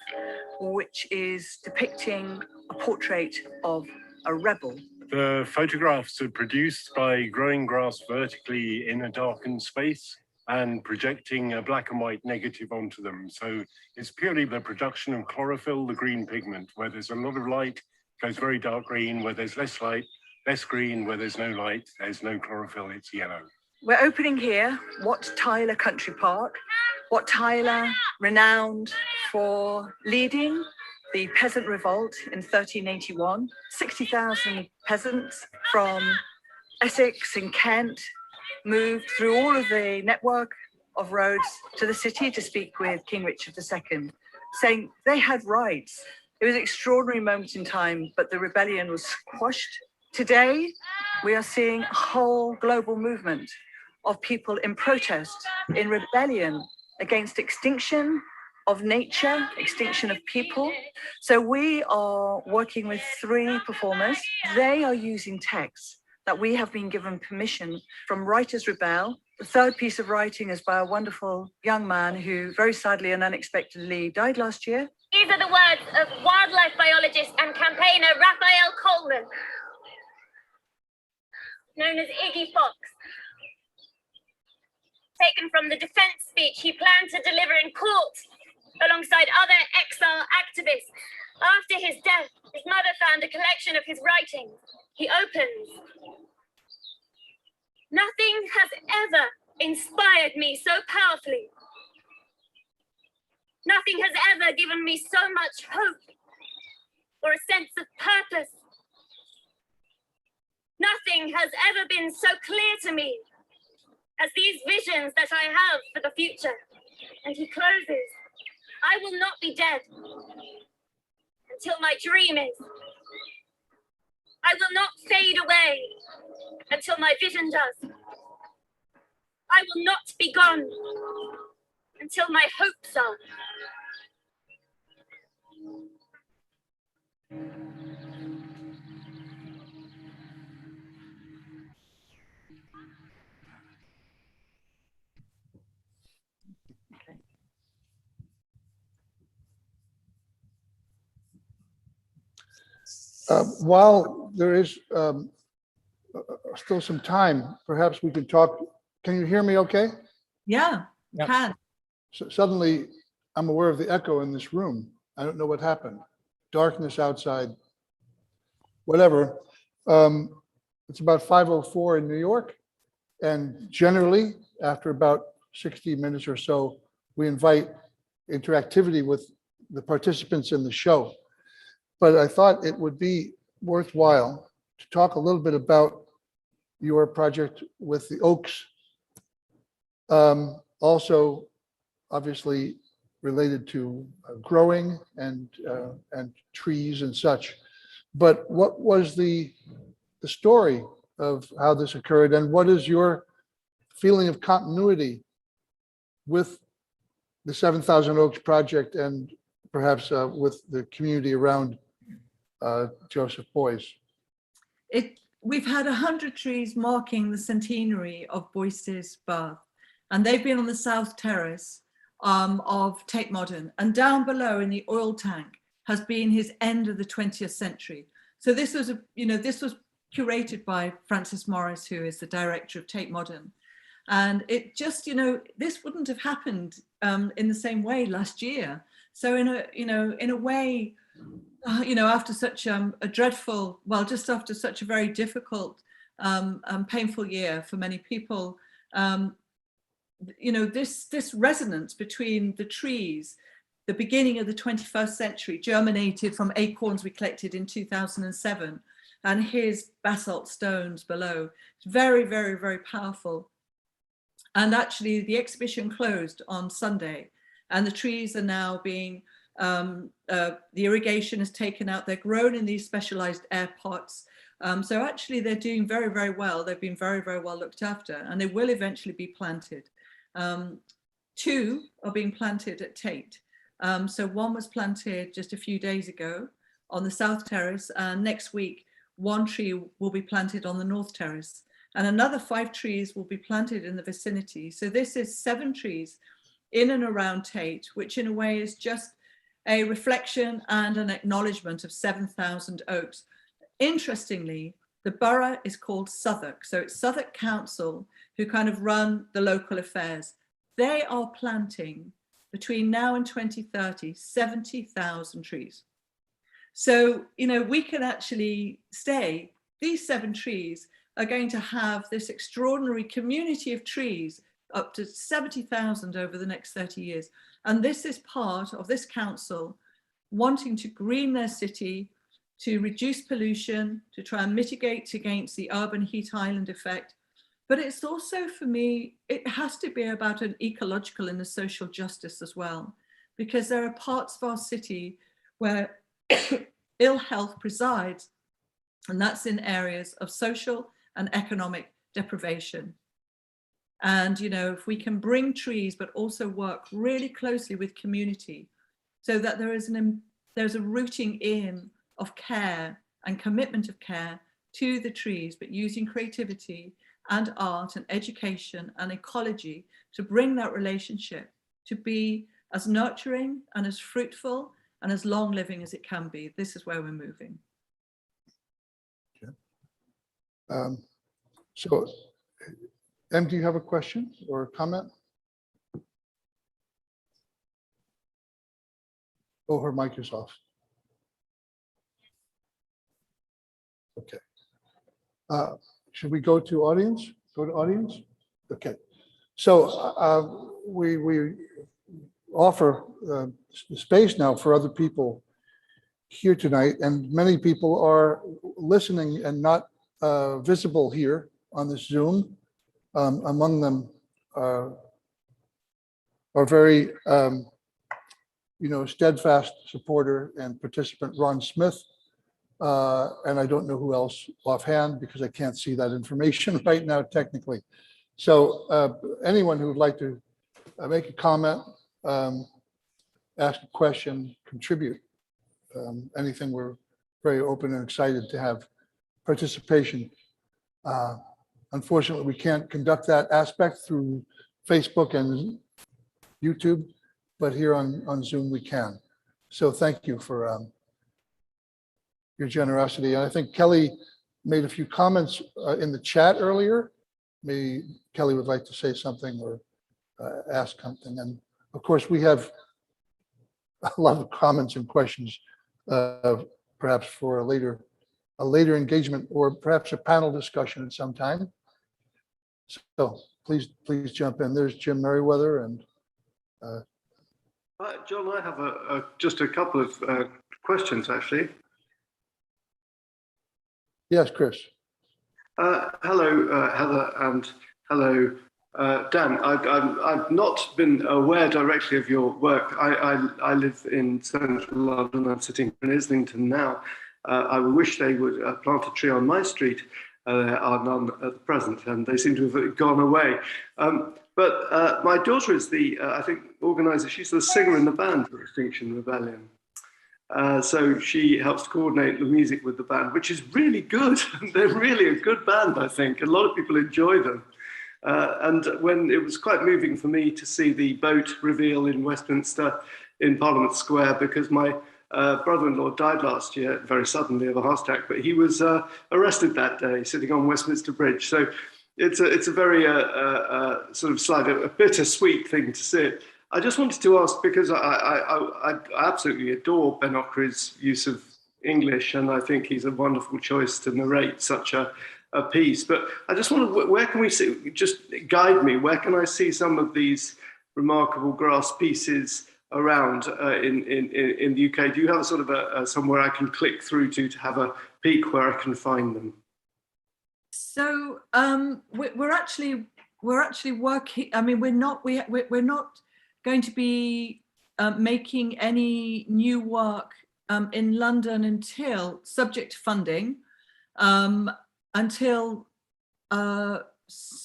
which is depicting a portrait of a rebel. The photographs are produced by growing grass vertically in a darkened space and projecting a black and white negative onto them. So it's purely the production of chlorophyll, the green pigment. Where there's a lot of light, it goes very dark green. Where there's less light, less green. Where there's no light, there's no chlorophyll, it's yellow. We're opening here Wat Tyler Country Park. Wat Tyler, renowned for leading the peasant revolt in 1381. 60,000 peasants from Essex and Kent moved through all of the network of roads to the city to speak with King Richard II, saying they had rights. It was an extraordinary moment in time, but the rebellion was squashed. Today, we are seeing a whole global movement of people in protest, in rebellion against extinction of nature, extinction of people. So we are working with 3 performers. They are using texts that we have been given permission from Writers Rebel. The 3rd piece of writing is by a wonderful young man who very sadly and unexpectedly died last year. These are the words of wildlife biologist and campaigner Raphael Coleman. known as Iggy Fox. Taken from the defense speech he planned to deliver in court alongside other exile activists. After his death, his mother found a collection of his writings. He opens. Nothing has ever inspired me so powerfully. Nothing has ever given me so much hope or a sense of purpose. Nothing has ever been so clear to me as these visions that I have for the future. And he closes, I will not be dead until my dream is. I will not fade away until my vision does. I will not be gone until my hopes are. While there is still some time, perhaps we can talk. Can you hear me okay? Yeah, you can. So suddenly, I'm aware of the echo in this room. I don't know what happened. Darkness outside, whatever. It's about 5:04 in New York. And generally, after about 60 minutes or so, we invite interactivity with the participants in the show. But I thought it would be worthwhile to talk a little bit about your project with the Oaks. Also, obviously related to growing and trees and such. But what was the story of how this occurred, and what is your feeling of continuity with the 7,000 Oaks project and perhaps with the community around Joseph Beuys? We've had 100 trees marking the centenary of Beuys's birth, and they've been on the South Terrace of Tate Modern, and down below in the oil tank has been his end of the 20th century. So this was, this was curated by Francis Morris, who is the director of Tate Modern. And it just, this wouldn't have happened in the same way last year. So in a way, after such a dreadful, just after such a very difficult, painful year for many people, this resonance between the trees, the beginning of the 21st century, germinated from acorns we collected in 2007, and his basalt stones below. It's very, very, very powerful. And actually the exhibition closed on Sunday, and the trees are now being, the irrigation is taken out. They're grown in these specialized air pots. So actually they're doing very, very well. They've been very, very well looked after, and they will eventually be planted. 2 are being planted at Tate. So 1 was planted just a few days ago on the South Terrace, and next week 1 tree will be planted on the North Terrace, and another 5 trees will be planted in the vicinity. So this is 7 trees in and around Tate, which in a way is just a reflection and an acknowledgement of 7,000 oaks. Interestingly, the borough is called Southwark. So it's Southwark Council who kind of run the local affairs. They are planting between now and 2030, 70,000 trees. So, we can actually say these 7 trees are going to have this extraordinary community of trees, up to 70,000 over the next 30 years. And this is part of this council wanting to green their city, to reduce pollution, to try and mitigate against the urban heat island effect. But it's also, for me, it has to be about an ecological and a social justice as well, because there are parts of our city where ill health presides, and that's in areas of social and economic deprivation. And, if we can bring trees, but also work really closely with community so that there's a rooting in of care and commitment of care to the trees, but using creativity and art and education and ecology to bring that relationship to be as nurturing and as fruitful and as long living as it can be. This is where we're moving. Okay. So, Em, do you have a question or a comment? Oh, her mic is off. Okay. Should we go to audience? Go to audience? Okay. So we offer space now for other people here tonight, and many people are listening and not visible here on this Zoom. Among them are very steadfast supporter and participant Ron Smith, and I don't know who else offhand because I can't see that information right now technically. So anyone who would like to make a comment, ask a question, contribute, anything, we're very open and excited to have participation. Unfortunately, we can't conduct that aspect through Facebook and YouTube, but here on Zoom we can. So thank you for your generosity. And I think Kelly made a few comments in the chat earlier. Maybe Kelly would like to say something or ask something. And of course, we have a lot of comments and questions, perhaps for a later engagement or perhaps a panel discussion at some time. So please jump in. There's Jim Merriweather and John, I have just a couple of questions actually. Yes, Chris. Hello, Heather, and hello, Dan. I've not been aware directly of your work. I live in central London. I'm sitting in Islington now. I wish they would plant a tree on my street. There are none at the present, and they seem to have gone away. But my daughter is the, I think, organizer. She's the singer in the band for Extinction Rebellion. So she helps coordinate the music with the band, which is really good. They're really a good band, I think. A lot of people enjoy them. And when it was quite moving for me to see the boat reveal in Westminster in Parliament Square, because my brother-in-law died last year very suddenly of a heart attack, but he was arrested that day sitting on Westminster Bridge. So it's a very sort of slight, a bittersweet thing to see. I just wanted to ask, because I absolutely adore Ben Ockery's use of English, and I think he's a wonderful choice to narrate such a piece. But I just wondered, where can we see, just guide me, where can I see some of these remarkable grass pieces around in the UK? Do you have a sort of somewhere I can click through to have a peek where I can find them? So we're actually working. I mean, we're not going to be making any new work in London until, subject to funding, until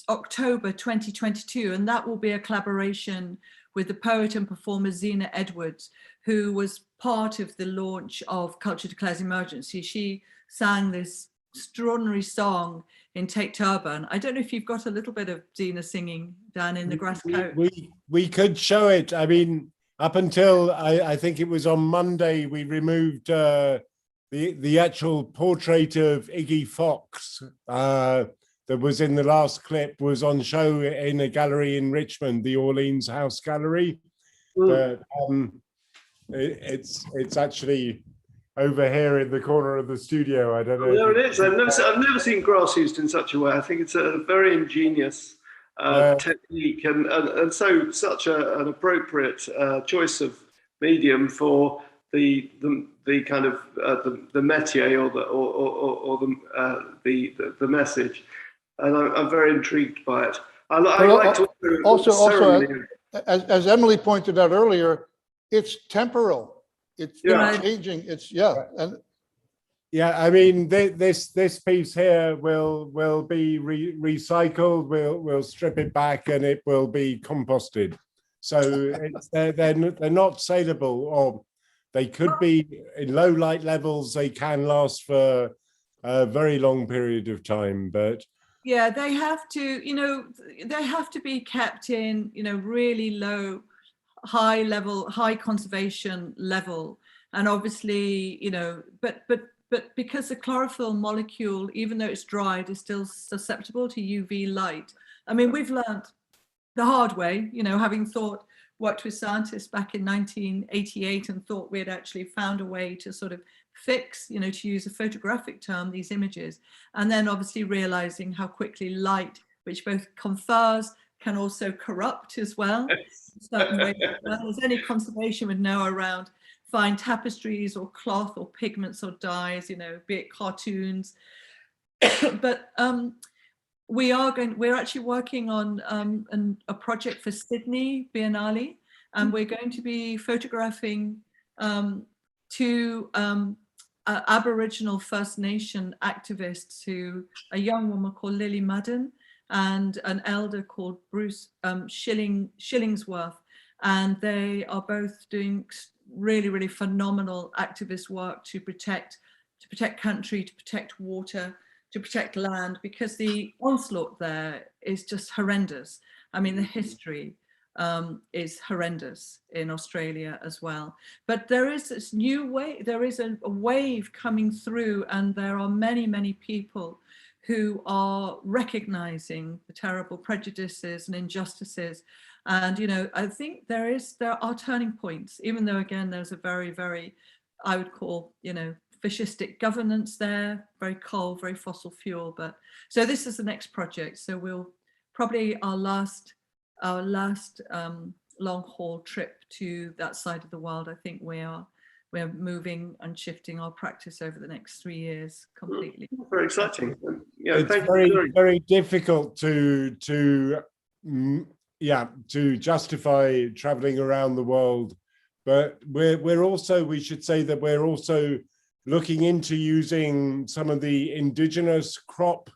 October 2022, and that will be a collaboration with the poet and performer Zena Edwards, who was part of the launch of Culture Declares Emergency. She sang this extraordinary song in Take Turban. I don't know if you've got a little bit of Zena singing down in the grass coat. We could show it. I mean, up until I think it was on Monday, we removed the actual portrait of Iggy Fox that was in the last clip, was on show in a gallery in Richmond, the Orleans House Gallery. But it's actually over here in the corner of the studio. I don't know. There it is. I've never seen grass used in such a way. I think it's a very ingenious technique, and so such an appropriate choice of medium for the kind of the métier or the message. And I'm very intrigued by it. I like to also as Emily pointed out earlier, it's temporal. It's changing. It's and I mean, this piece here will be recycled. We'll strip it back and it will be composted. So they're not saleable, or they could be in low light levels. They can last for a very long period of time, but yeah, they have to, they have to be kept in, really low, high conservation level. And obviously, but but because the chlorophyll molecule, even though it's dried, is still susceptible to UV light. I mean, we've learned the hard way, you know, having worked with scientists back in 1988 and thought we had actually found a way to sort of fix, you know, to use a photographic term, these images. And then obviously realizing how quickly light, which both confers, can also corrupt as well. Certain ways as well as any conservation would know around fine tapestries or cloth or pigments or dyes, you know, be it cartoons. But we're actually working on a project for Sydney Biennale, and we're going to be photographing two Aboriginal First Nation activists, a young woman called Lily Madden and an elder called Bruce Shillingsworth, and they are both doing really, really phenomenal activist work to protect country, to protect water, to protect land, because the onslaught there is just horrendous. I mean, the history is horrendous in Australia as well. But there is this new wave, there is a wave coming through, and there are many, many people who are recognizing the terrible prejudices and injustices. And, you know, I think there are turning points, even though, again, there's a very, very, I would call, you know, fascistic governance there, very coal, very fossil fuel. But so this is the next project. So we'll probably our last long haul trip to that side of the world. I think we're moving and shifting our practice over the next 3 years completely. Very exciting. Yeah, it's very difficult to justify traveling around the world, but we should say that we're also looking into using some of the indigenous crop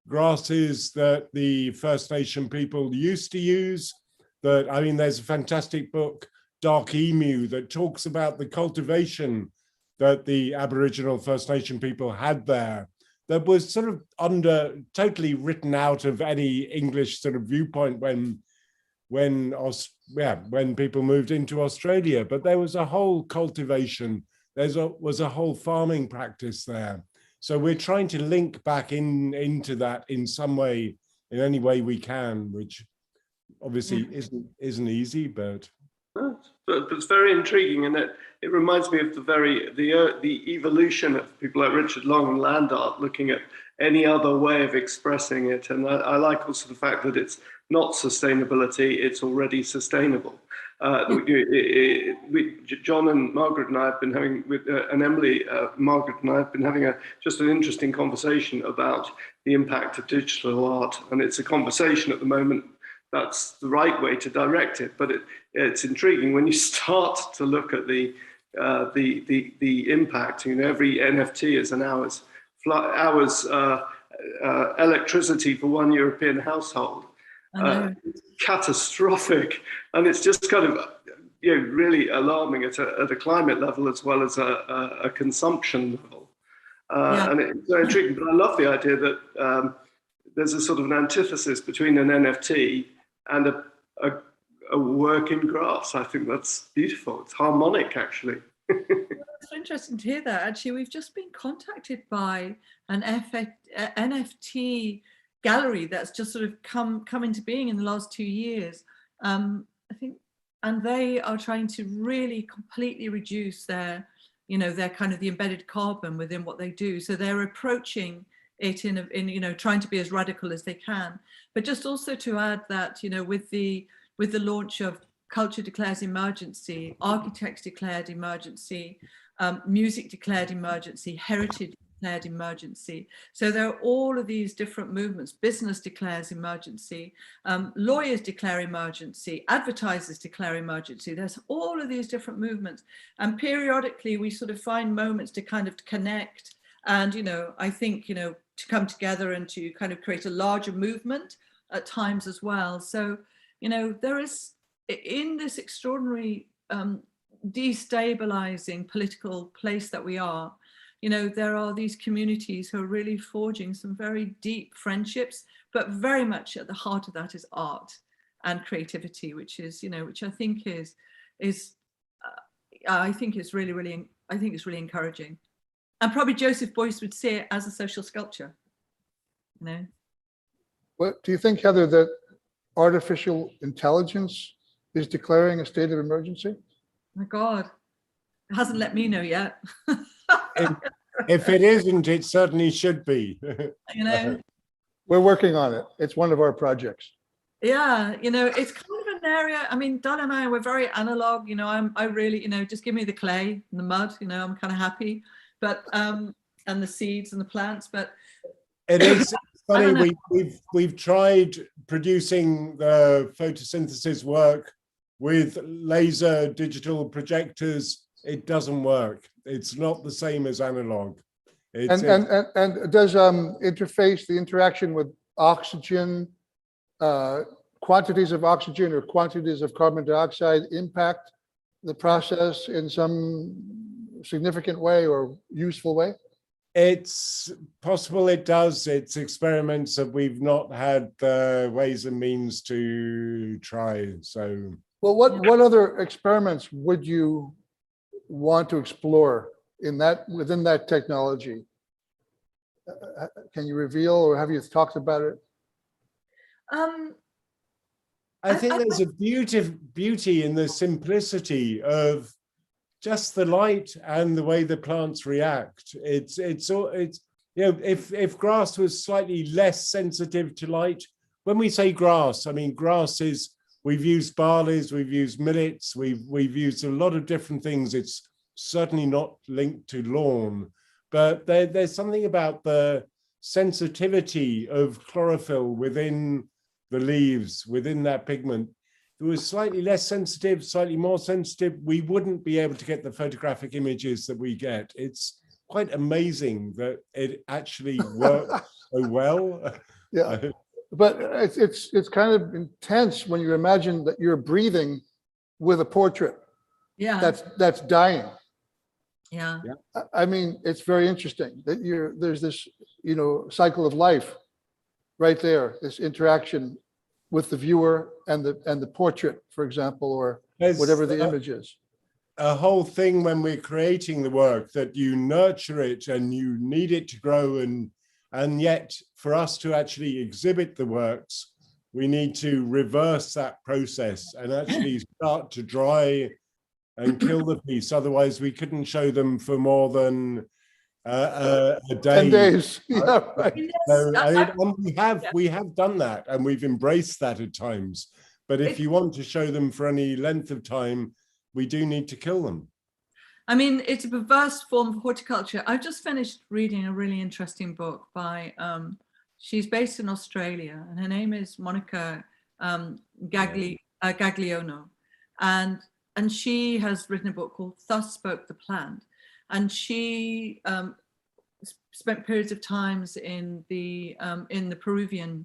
grasses that the First Nation people used to use. That, I mean, there's a fantastic book, Dark Emu, that talks about the cultivation that the Aboriginal First Nation people had there, that was sort of totally written out of any English sort of viewpoint when people moved into Australia. But there was a whole cultivation, was a whole farming practice there. So we're trying to link back into that in some way, in any way we can, which obviously isn't easy, but it's very intriguing, and it reminds me of the evolution of people like Richard Long and land art, looking at any other way of expressing it. And I like also the fact that it's not sustainability; it's already sustainable. John and Margaret and I have been having, and Emily, Margaret and I have been having just an interesting conversation about the impact of digital art, and it's a conversation at the moment. That's the right way to direct it, but it's intriguing when you start to look at the impact. You know, every NFT is an hour's electricity for one European household. Catastrophic, and it's just kind of really alarming at a climate level as well as a consumption level. And it's very intriguing. But I love the idea that there's a sort of an antithesis between an NFT and a work in grass. I think that's beautiful. It's harmonic, actually. It's interesting to hear that. Actually, we've just been contacted by an NFT gallery that's just sort of come into being in the last 2 years, I think, and they are trying to really completely reduce their kind of the embedded carbon within what they do. So they're approaching it in trying to be as radical as they can. But just also to add that, with the launch of Culture Declares Emergency, Architects Declared Emergency, Music Declared Emergency, Heritage Declared Emergency. So there are all of these different movements. Business declares emergency, lawyers declare emergency, advertisers declare emergency. There's all of these different movements. And periodically we sort of find moments to kind of connect and, I think, to come together and to kind of create a larger movement at times as well. So, there is, in this extraordinary destabilizing political place that we are, there are these communities who are really forging some very deep friendships, but very much at the heart of that is art and creativity, which is, which I think is really, really, I think it's really encouraging. And probably Joseph Beuys would see it as a social sculpture, you know. What do you think, Heather, that artificial intelligence is declaring a state of emergency? My God, it hasn't let me know yet. If it isn't, it certainly should be. You know, We're working on it. It's one of our projects. yeah, you know, it's kind of an area. I mean, Don and I, we're very analog. You know, I really, you know, just give me the clay and the mud. You know, I'm kind of happy. But and the seeds and the plants. But it is funny. We've tried producing the photosynthesis work with laser digital projectors. It doesn't work. It's not the same as analog. And does interface the interaction with oxygen, quantities of oxygen or quantities of carbon dioxide impact the process in some significant way or useful way? It's possible it does. It's experiments that we've not had the ways and means to try. So, well, what other experiments would you want to explore in that, within that technology? Can you reveal, or have you talked about it? I think there's a beauty in the simplicity of just the light and the way the plants react. It's you know, if grass was slightly less sensitive to light, when we say grass, I mean grass is, we've used barleys, we've used millets, we've used a lot of different things. It's certainly not linked to lawn, but there's something about the sensitivity of chlorophyll within the leaves, within that pigment. If it was slightly less sensitive, slightly more sensitive, we wouldn't be able to get the photographic images that we get. It's quite amazing that it actually works so well. Yeah, but it's kind of intense when you imagine that you're breathing with a portrait. Yeah, that's dying. Yeah. I mean, it's very interesting that there's this, you know, cycle of life right there, this interaction with the viewer and the portrait, for example, or whatever the image is. A whole thing when we're creating the work, that you nurture it and you need it to grow, and yet for us to actually exhibit the works, we need to reverse that process and actually start to dry and kill the piece. Otherwise we couldn't show them for more than a day. 10 days. Yeah, right. So, I mean, we have done that, and we've embraced that at times. But if you want to show them for any length of time, we do need to kill them. I mean, it's a perverse form of horticulture. I've just finished reading a really interesting book by, she's based in Australia, and her name is Monica Gagliano. And she has written a book called Thus Spoke the Plant. And she spent periods of times in the Peruvian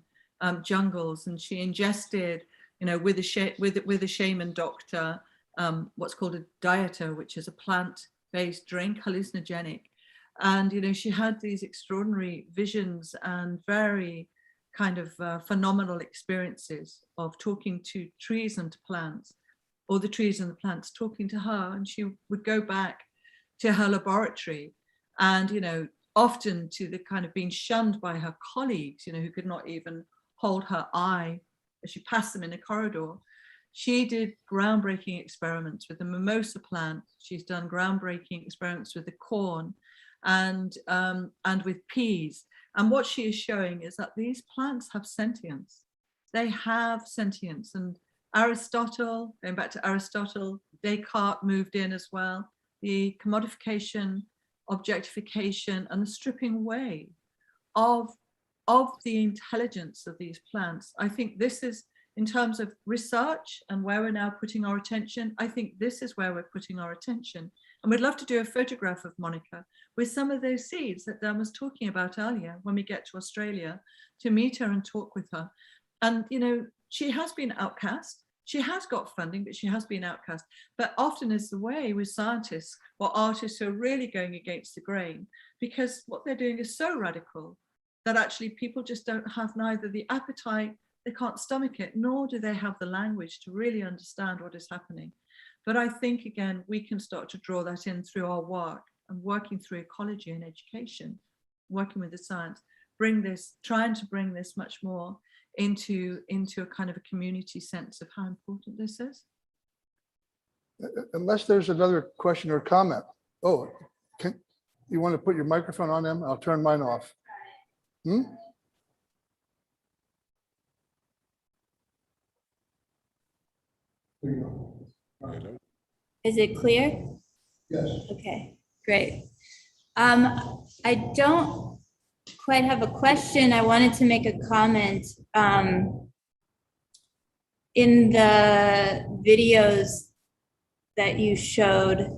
jungles, and she ingested, you know, with a shaman doctor, what's called a dieter, which is a plant-based drink, hallucinogenic. And, you know, she had these extraordinary visions and very kind of phenomenal experiences of talking to trees and plants, or the trees and the plants talking to her. And she would go back to her laboratory, and, you know, often to the kind of being shunned by her colleagues, you know, who could not even hold her eye as she passed them in a corridor. She did groundbreaking experiments with the mimosa plant. She's done groundbreaking experiments with the corn and with peas. And what she is showing is that these plants have sentience. They have sentience. And Aristotle, going back to Aristotle, Descartes moved in as well. The commodification, objectification, and the stripping away of the intelligence of these plants. I think this is, in terms of research and where we're now putting our attention, I think this is where we're putting our attention. And we'd love to do a photograph of Monica with some of those seeds that Dan was talking about earlier when we get to Australia, to meet her and talk with her. And, you know, she has been outcast. She has got funding, but she has been outcast. But often is the way with scientists or artists who are really going against the grain, because what they're doing is so radical that actually people just don't have neither the appetite, they can't stomach it, nor do they have the language to really understand what is happening. But I think, again, we can start to draw that in through our work and working through ecology and education, working with the science, trying to bring this much more into a kind of a community sense of how important this is. Unless there's another question or comment. Oh, you want to put your microphone on them? I'll turn mine off. Is it clear? Yes. Okay, great. I don't quite have a question. I wanted to make a comment. In the videos that you showed,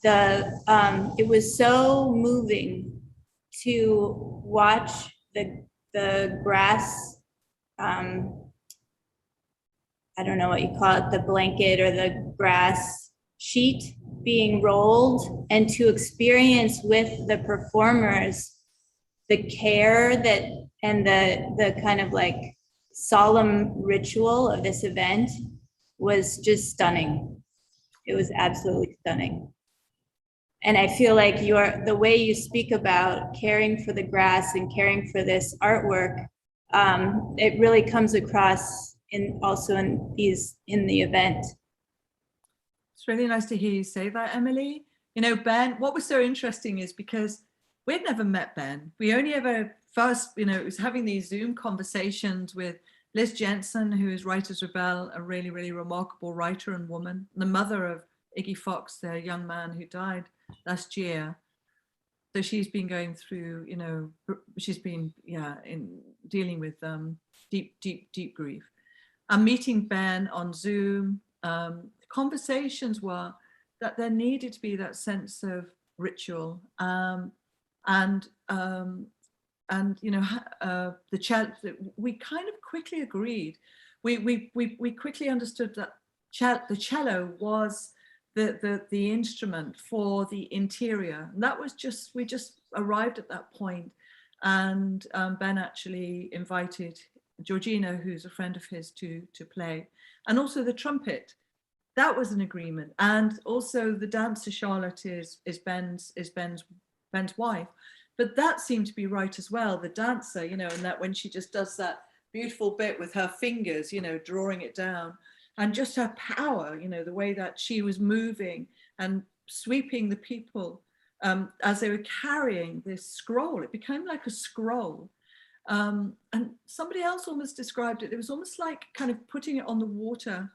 it was so moving to watch the grass, I don't know what you call it, the blanket or the grass sheet being rolled, and to experience with the performers the care that and the kind of like solemn ritual of this event was just stunning. It was absolutely stunning. And I feel like the way you speak about caring for the grass and caring for this artwork, it really comes across also in the event. It's really nice to hear you say that, Emily. You know, Ben, what was so interesting is because we'd never met Ben. We only ever first, it was having these Zoom conversations with Liz Jensen, who is Writers Rebel, a really, really remarkable writer and woman, the mother of Iggy Fox, the young man who died last year. So she's been going through, she's been, dealing with deep grief. And meeting Ben on Zoom, conversations were that there needed to be that sense of ritual, the cello. We kind of quickly agreed. We quickly understood that the cello was the instrument for the interior, and that was we just arrived at that point. And Ben actually invited Georgina, who's a friend of his, to play, and also the trumpet. That was an agreement, and also the dancer Charlotte is Ben's wife, but that seemed to be right as well. The dancer, and that when she just does that beautiful bit with her fingers, drawing it down, and just her power, the way that she was moving and sweeping the people as they were carrying this scroll. It became like a scroll. And somebody else almost described it. It was almost like kind of putting it on the water.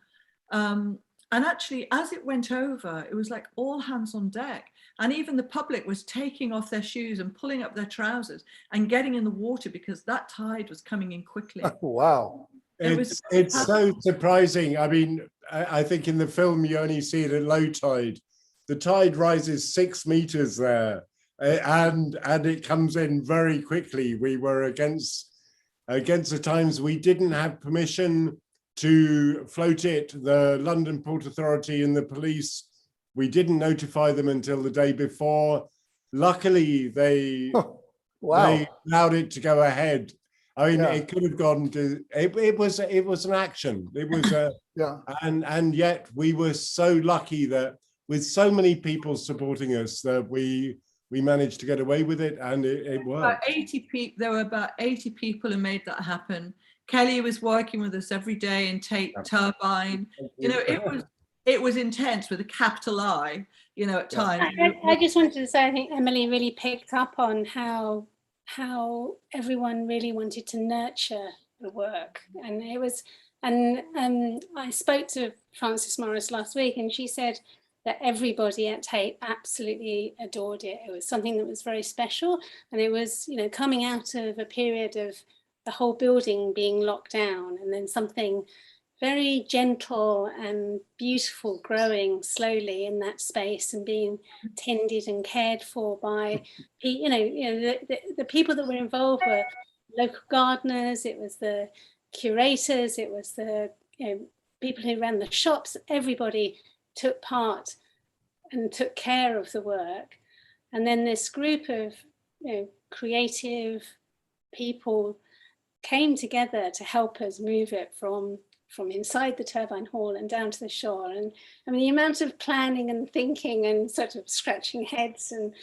And actually, as it went over, it was like all hands on deck. And even the public was taking off their shoes and pulling up their trousers and getting in the water because that tide was coming in quickly. Wow. It's so surprising. I mean, I think in the film, you only see it at low tide. The tide rises 6 meters there, and it comes in very quickly. We were against the times. We didn't have permission to float it. The London Port Authority and the police, we didn't notify them until the day before. Luckily, they allowed it to go ahead. I mean, it could have gone to. It was an action. It was and yet we were so lucky that with so many people supporting us that we managed to get away with it, and it worked. There were about 80 people who made that happen. Kelly was working with us every day in Tate Turbine. It was intense with a capital I, at times. I just wanted to say, I think Emily really picked up on how everyone really wanted to nurture the work. And it was, I spoke to Frances Morris last week, and she said that everybody at Tate absolutely adored it. It was something that was very special. And it was, coming out of a period of the whole building being locked down, and then something very gentle and beautiful growing slowly in that space and being tended and cared for by, the people that were involved were local gardeners, it was the curators, it was the people who ran the shops. Everybody took part and took care of the work. And then this group of creative people came together to help us move it from from inside the turbine hall and down to the shore. And I mean, the amount of planning and thinking and sort of scratching heads and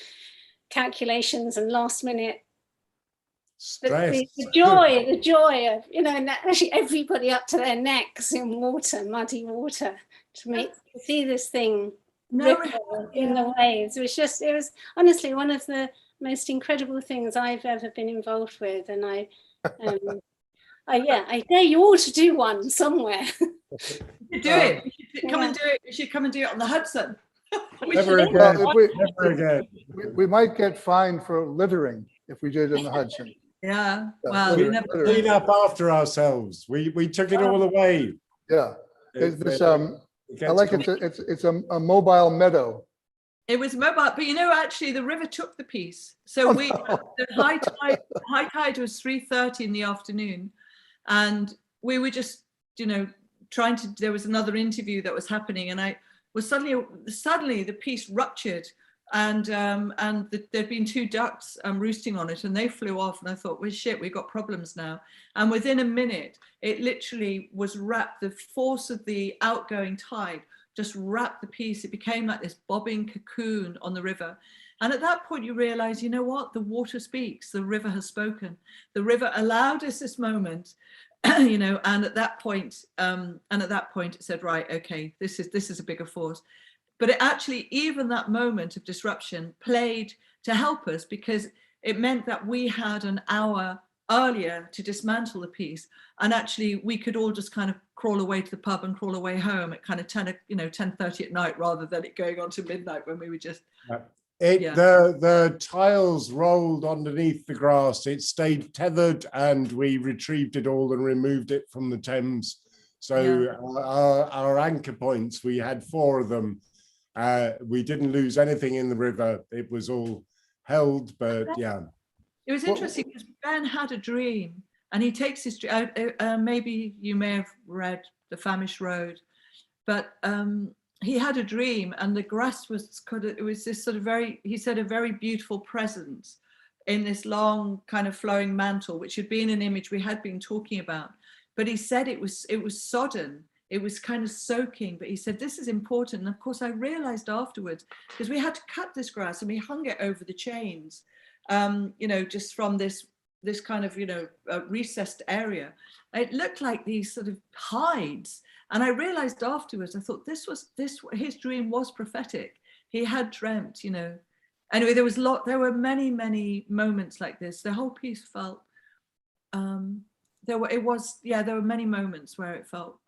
calculations and last minute, the joy of, you know, and actually everybody up to their necks in water, muddy water, to see this thing ripple in the waves. It was honestly one of the most incredible things I've ever been involved with. And I dare you all to do one somewhere. You should do it. You should come and do it. You should come and do it on the Hudson. Never again. Never again. We might get fined for littering if we did it in the Hudson. Yeah. Well, we never clean up after ourselves. We took it all away. Yeah. I like it's a mobile meadow. It was mobile, but you know, actually the river took the piece. So the high tide was 3:30 in the afternoon, and we were just, you know, there was another interview that was happening, and I was suddenly the piece ruptured, and there'd been 2 ducks roosting on it, and they flew off, and I thought, well, shit, we've got problems now. And within a minute, it literally was wrapped. The force of the outgoing tide just wrapped the piece. It became like this bobbing cocoon on the river. And at that point, you realize, you know what? The water speaks. The river has spoken. The river allowed us this moment, you know. And at that point, it said, right, okay, this is a bigger force. But it actually, even that moment of disruption played to help us, because it meant that we had an hour earlier to dismantle the piece, and actually we could all just kind of crawl away to the pub and crawl away home at kind of 10:30 at night, rather than it going on to midnight when we were just the tiles rolled underneath the grass. It stayed tethered, and we retrieved it all and removed it from the Thames. So our anchor points, we had 4 of them. We didn't lose anything in the river. It was all held, but yeah. It was interesting because Ben had a dream, and he takes his dream. Maybe you may have read The Famished Road, but he had a dream, and the grass was it was this sort of he said, a very beautiful presence in this long kind of flowing mantle, which had been an image we had been talking about. But he said it was sodden. It was kind of soaking, but he said, this is important. And of course, I realized afterwards, because we had to cut this grass and we hung it over the chains, you know, just from this kind of, you know, recessed area. It looked like these sort of hides. And I realized afterwards, I thought his dream was prophetic. He had dreamt, you know. Anyway, there were many, many moments like this. The whole piece felt, there were many moments where it felt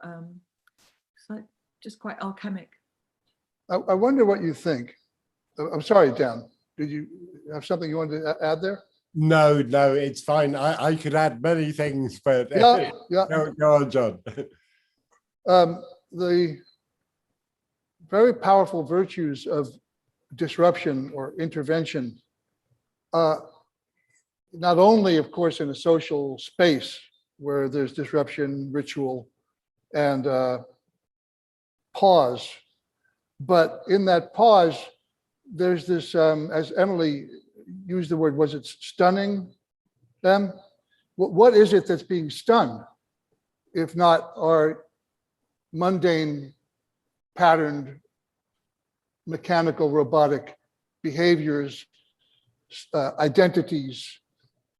like just quite alchemic. I wonder what you think. I'm sorry, Dan. Did you have something you wanted to add there? No, it's fine. I could add many things, but yeah. Go on, John. The very powerful virtues of disruption or intervention, not only, of course, in a social space where there's disruption, ritual, and pause, but in that pause, there's this, as Emily used the word, was it stunning them? What is it that's being stunned, if not our mundane, patterned, mechanical, robotic behaviors, identities,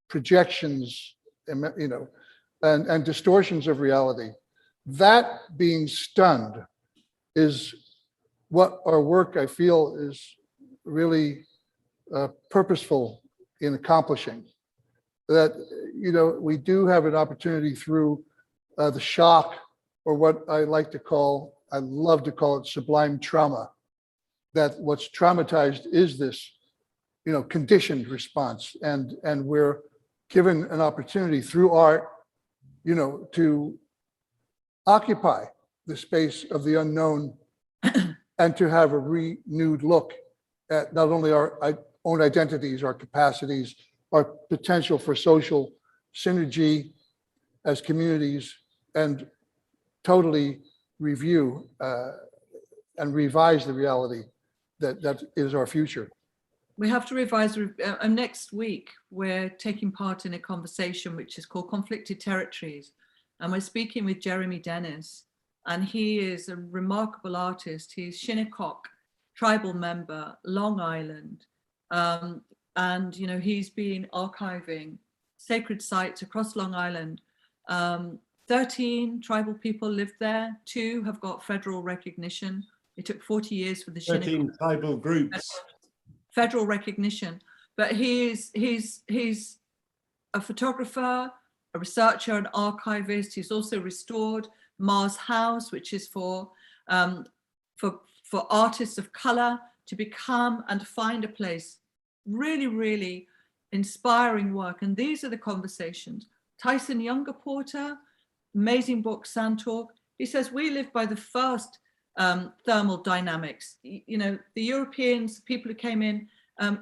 projections, you know, and distortions of reality? That being stunned is what our work, I feel, is really purposeful in accomplishing. That, you know, we do have an opportunity through the shock, or what I love to call it sublime trauma, that what's traumatized is this, you know, conditioned response. And we're given an opportunity through art, you know, to occupy the space of the unknown and to have a renewed look at not only our own identities, our capacities, our potential for social synergy as communities, and totally review and revise the reality that is our future. We have to revise. Next week, we're taking part in a conversation which is called Conflicted Territories. And we're speaking with Jeremy Dennis, and he is a remarkable artist. He's Shinnecock tribal member, Long Island. And, you know, he's been archiving sacred sites across Long Island. 13 tribal people lived there. 2 have got federal recognition. It took 40 years for the 13 tribal groups. Federal recognition. But he's a photographer, a researcher, an archivist. He's also restored Mars House, which is for artists of color to become and find a place. Really, really inspiring work. And these are the conversations. Tyson Younger Porter, amazing book, Sand Talk. He says, we live by the first thermal dynamics. You know, the Europeans, people who came in,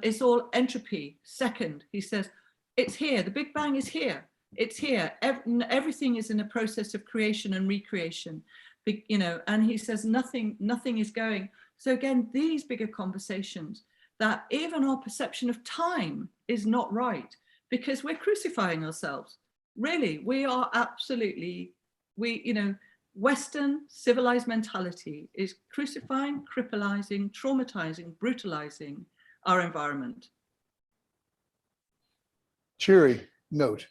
it's all entropy. Second, he says, it's here. The Big Bang is here. It's here. Everything is in a process of creation and recreation. You know, and he says nothing is going. So again, these bigger conversations that even our perception of time is not right, because we're crucifying ourselves. Really, we are absolutely, you know, Western civilized mentality is crucifying, crippling, traumatizing, brutalizing our environment. Cheery note.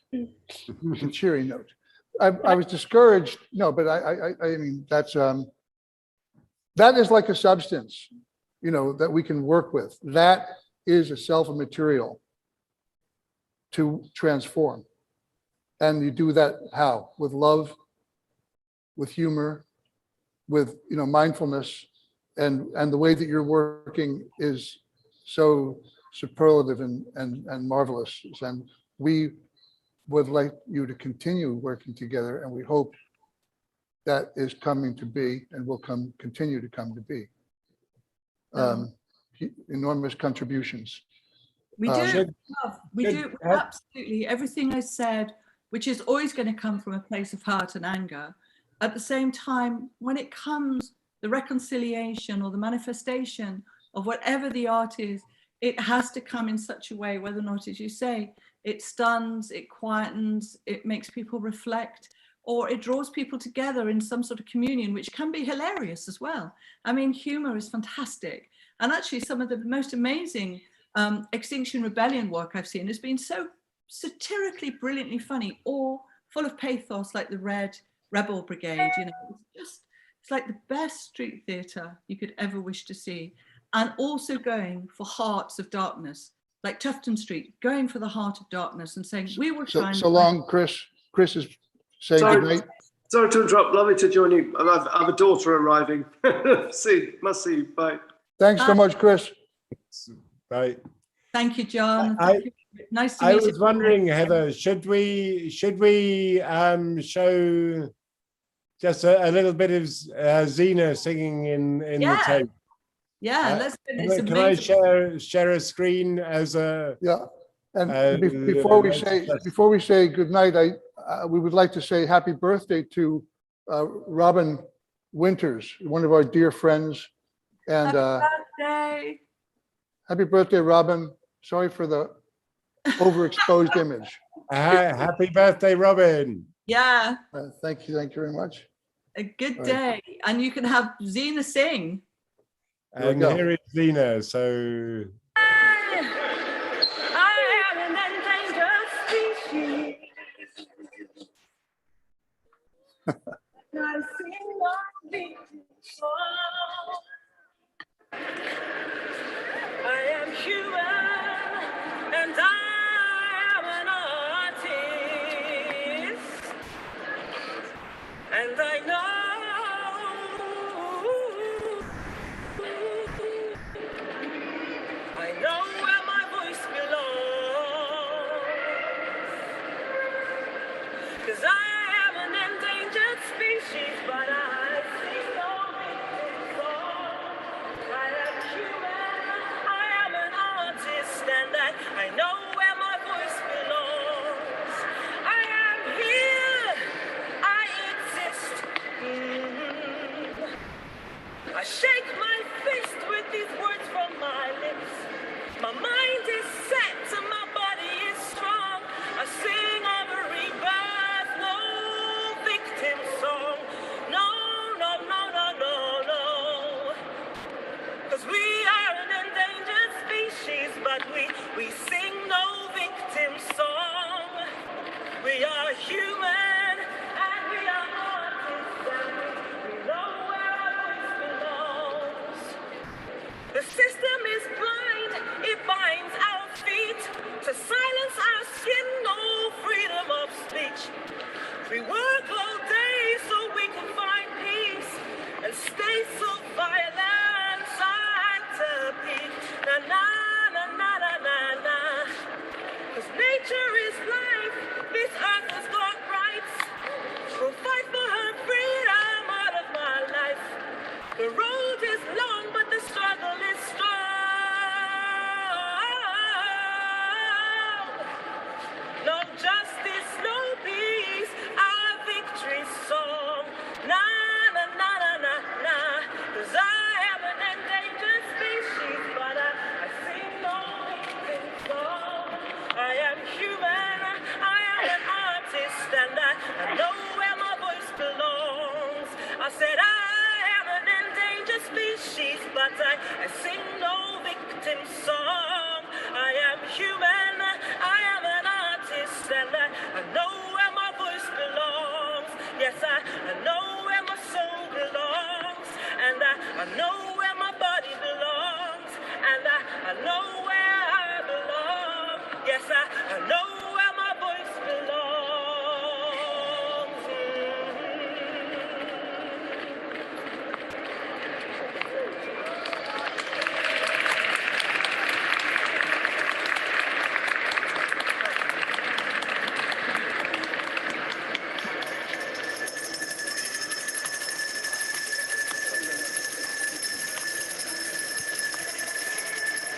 Cheery note. I was discouraged. No, but I mean, that's that is like a substance, you know, that we can work with. That is a self-material to transform. And you do that how? With love, with humor, with, you know, mindfulness, and the way that you're working is so superlative and marvelous. And we would like you to continue working together, and we hope that is coming to be and will continue to come to be. Enormous contributions. We do absolutely everything I said, which is always going to come from a place of heart and anger. At the same time, when it comes, the reconciliation or the manifestation of whatever the art is, it has to come in such a way, whether or not, as you say, it stuns, it quietens, it makes people reflect, or it draws people together in some sort of communion, which can be hilarious as well. I mean, humor is fantastic. And actually some of the most amazing Extinction Rebellion work I've seen has been so satirically, brilliantly funny, or full of pathos, like the Red Rebel Brigade. You know, it's like the best street theatre you could ever wish to see. And also going for hearts of darkness, like Tufton Street, going for the heart of darkness and saying, we will shine. So long, Chris. Chris is saying good night. Sorry to interrupt. Lovely to join you. I have a daughter arriving. Must see you. Bye. Thanks so much, Chris. Bye. Thank you, John. Nice to meet you. I was wondering, Heather, should we show just a little bit of Zena singing in the tape? Yeah, let's finish. Can I share a screen as a And before we say good night, we would like to say happy birthday to Robin Winters, one of our dear friends. And happy birthday, Robin. Sorry for the overexposed image. Happy birthday, Robin. Yeah. Thank you very much. A good day. And you can have Zena sing. And here is Zena, so. I am an endangered species. I've seen my before. I am human and I am an artist. And I know where my voice belongs, 'cause I am an endangered species, but I see no before. I am human, I am an artist, and I know where my voice belongs. I am here, I exist. I shake my fist with these words from my lips. My mind is set and my body is strong. I sing of a rebirth, no human and we are artists and we know where our voice belongs. The system is blind, it binds our feet to silence our skin, no freedom of speech. We work all day so we can find peace and states of violence are to peak. Na na na na na na na. 'Cause nature is life, this earth has got rights. We'll fight for her freedom out of my life. The road is long, but the struggle is strong. No justice, no peace, our victory song. Na na na na na na. 'Cause I am an endangered species, but I sing no victim song. I am human, I am an artist, and I know where my voice belongs. I said I am an endangered species, but I sing no victim song. I am human, I am an artist, and I know where my voice belongs. Yes, I know where my soul belongs, and I know where my body belongs, and I know where I belong. Yes, I know where my voice belongs.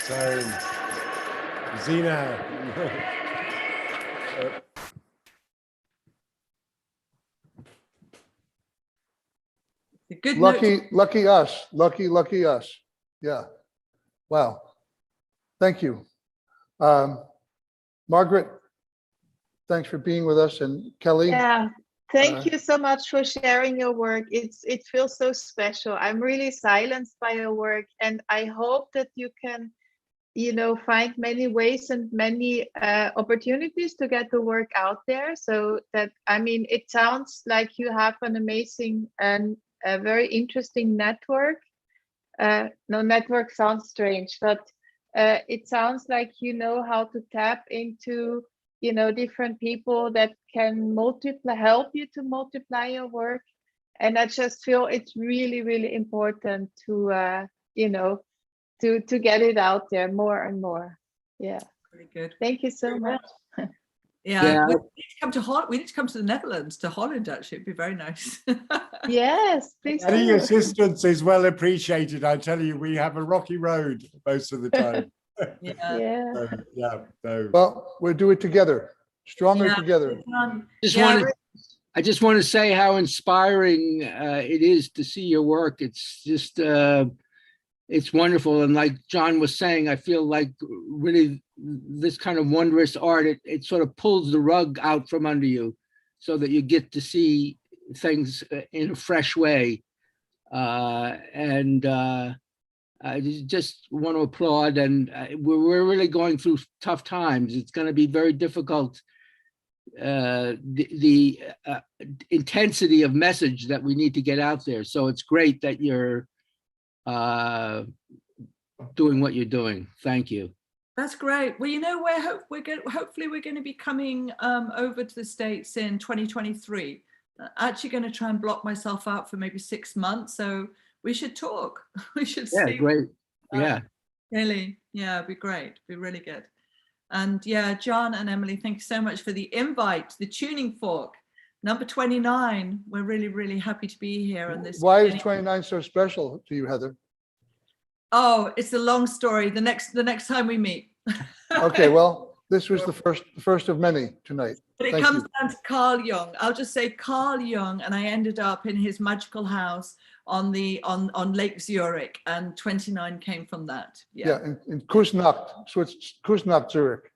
So, Zena. Good lucky us. Lucky us. Yeah. Wow. Thank you. Margaret, thanks for being with us. And Kelly. Yeah. Thank you so much for sharing your work. It feels so special. I'm really silenced by your work, and I hope that you can, find many ways and many opportunities to get the work out there. So that, it sounds like you have an amazing and a very interesting network. No, network sounds strange, but it sounds like you know how to tap into, different people that can help you to multiply your work. And I just feel it's really, really important to, to get it out there more and more. Yeah. Very good. Thank you so much. Yeah. We need to come to we need to come to the Netherlands, to Holland. Actually, it'd be very nice. Yes, please. Any assistance is well appreciated. I tell you, we have a rocky road most of the time. Well, we'll do it together, stronger together. I just want to say how inspiring it is to see your work. It's just it's wonderful. And like John was saying, I feel like really this kind of wondrous art, it sort of pulls the rug out from under you so that you get to see things in a fresh way. I just want to applaud, and we're really going through tough times. It's going to be very difficult. The intensity of message that we need to get out there. So it's great that you're doing what you're doing. Thank you. That's great. Well, hopefully we're going to be coming over to the States in 2023. Actually going to try and block myself out for maybe 6 months. So we should talk. We should see. Yeah, great. Yeah. Really. Yeah, it'd be great. It'd be really good. And yeah, John and Emily, thank you so much for the invite to the Tuning Fork, number 29. We're really, really happy to be here on this. Why is 29 so special to you, Heather? Oh, it's a long story. The next time we meet. Okay, well, this was the first of many tonight. But it comes down to Carl Jung. I'll just say Carl Jung, and I ended up in his magical house on Lake Zurich, and 29 came from that. Yeah, in Kusnacht, Kusnacht, Zurich.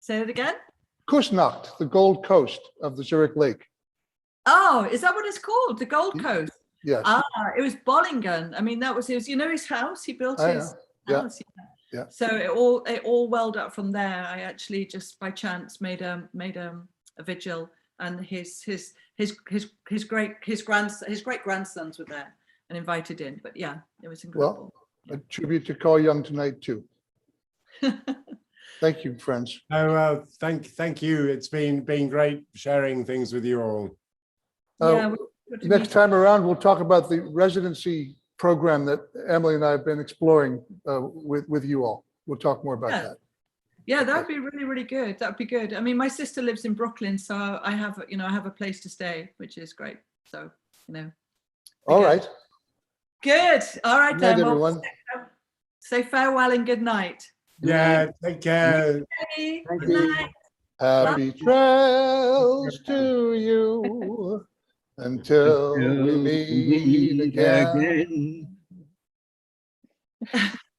Say it again? Kusnacht, the Gold Coast of the Zurich Lake. Oh, is that what it's called? The Gold Coast? Yes. Ah, it was Bollingen. I mean, that was his, his house. He built his house. Yeah. So it all welled up from there. I actually just by chance made a a vigil, and his great grandsons were there and invited in. But yeah, it was incredible. Well, a tribute to Carl Jung tonight too. Thank you, friends. Oh, thank you. It's been great sharing things with you all. Next time around, we'll talk about the residency program that Emily and I have been exploring with you all. We'll talk more about that. Yeah, that would be really, really good. That would be good. I mean, my sister lives in Brooklyn, so I have a place to stay, which is great. So, All right. Good. All right, Good night, then. everyone. Say farewell and good night. Yeah, take care. Good night. Happy trails to you until we meet again.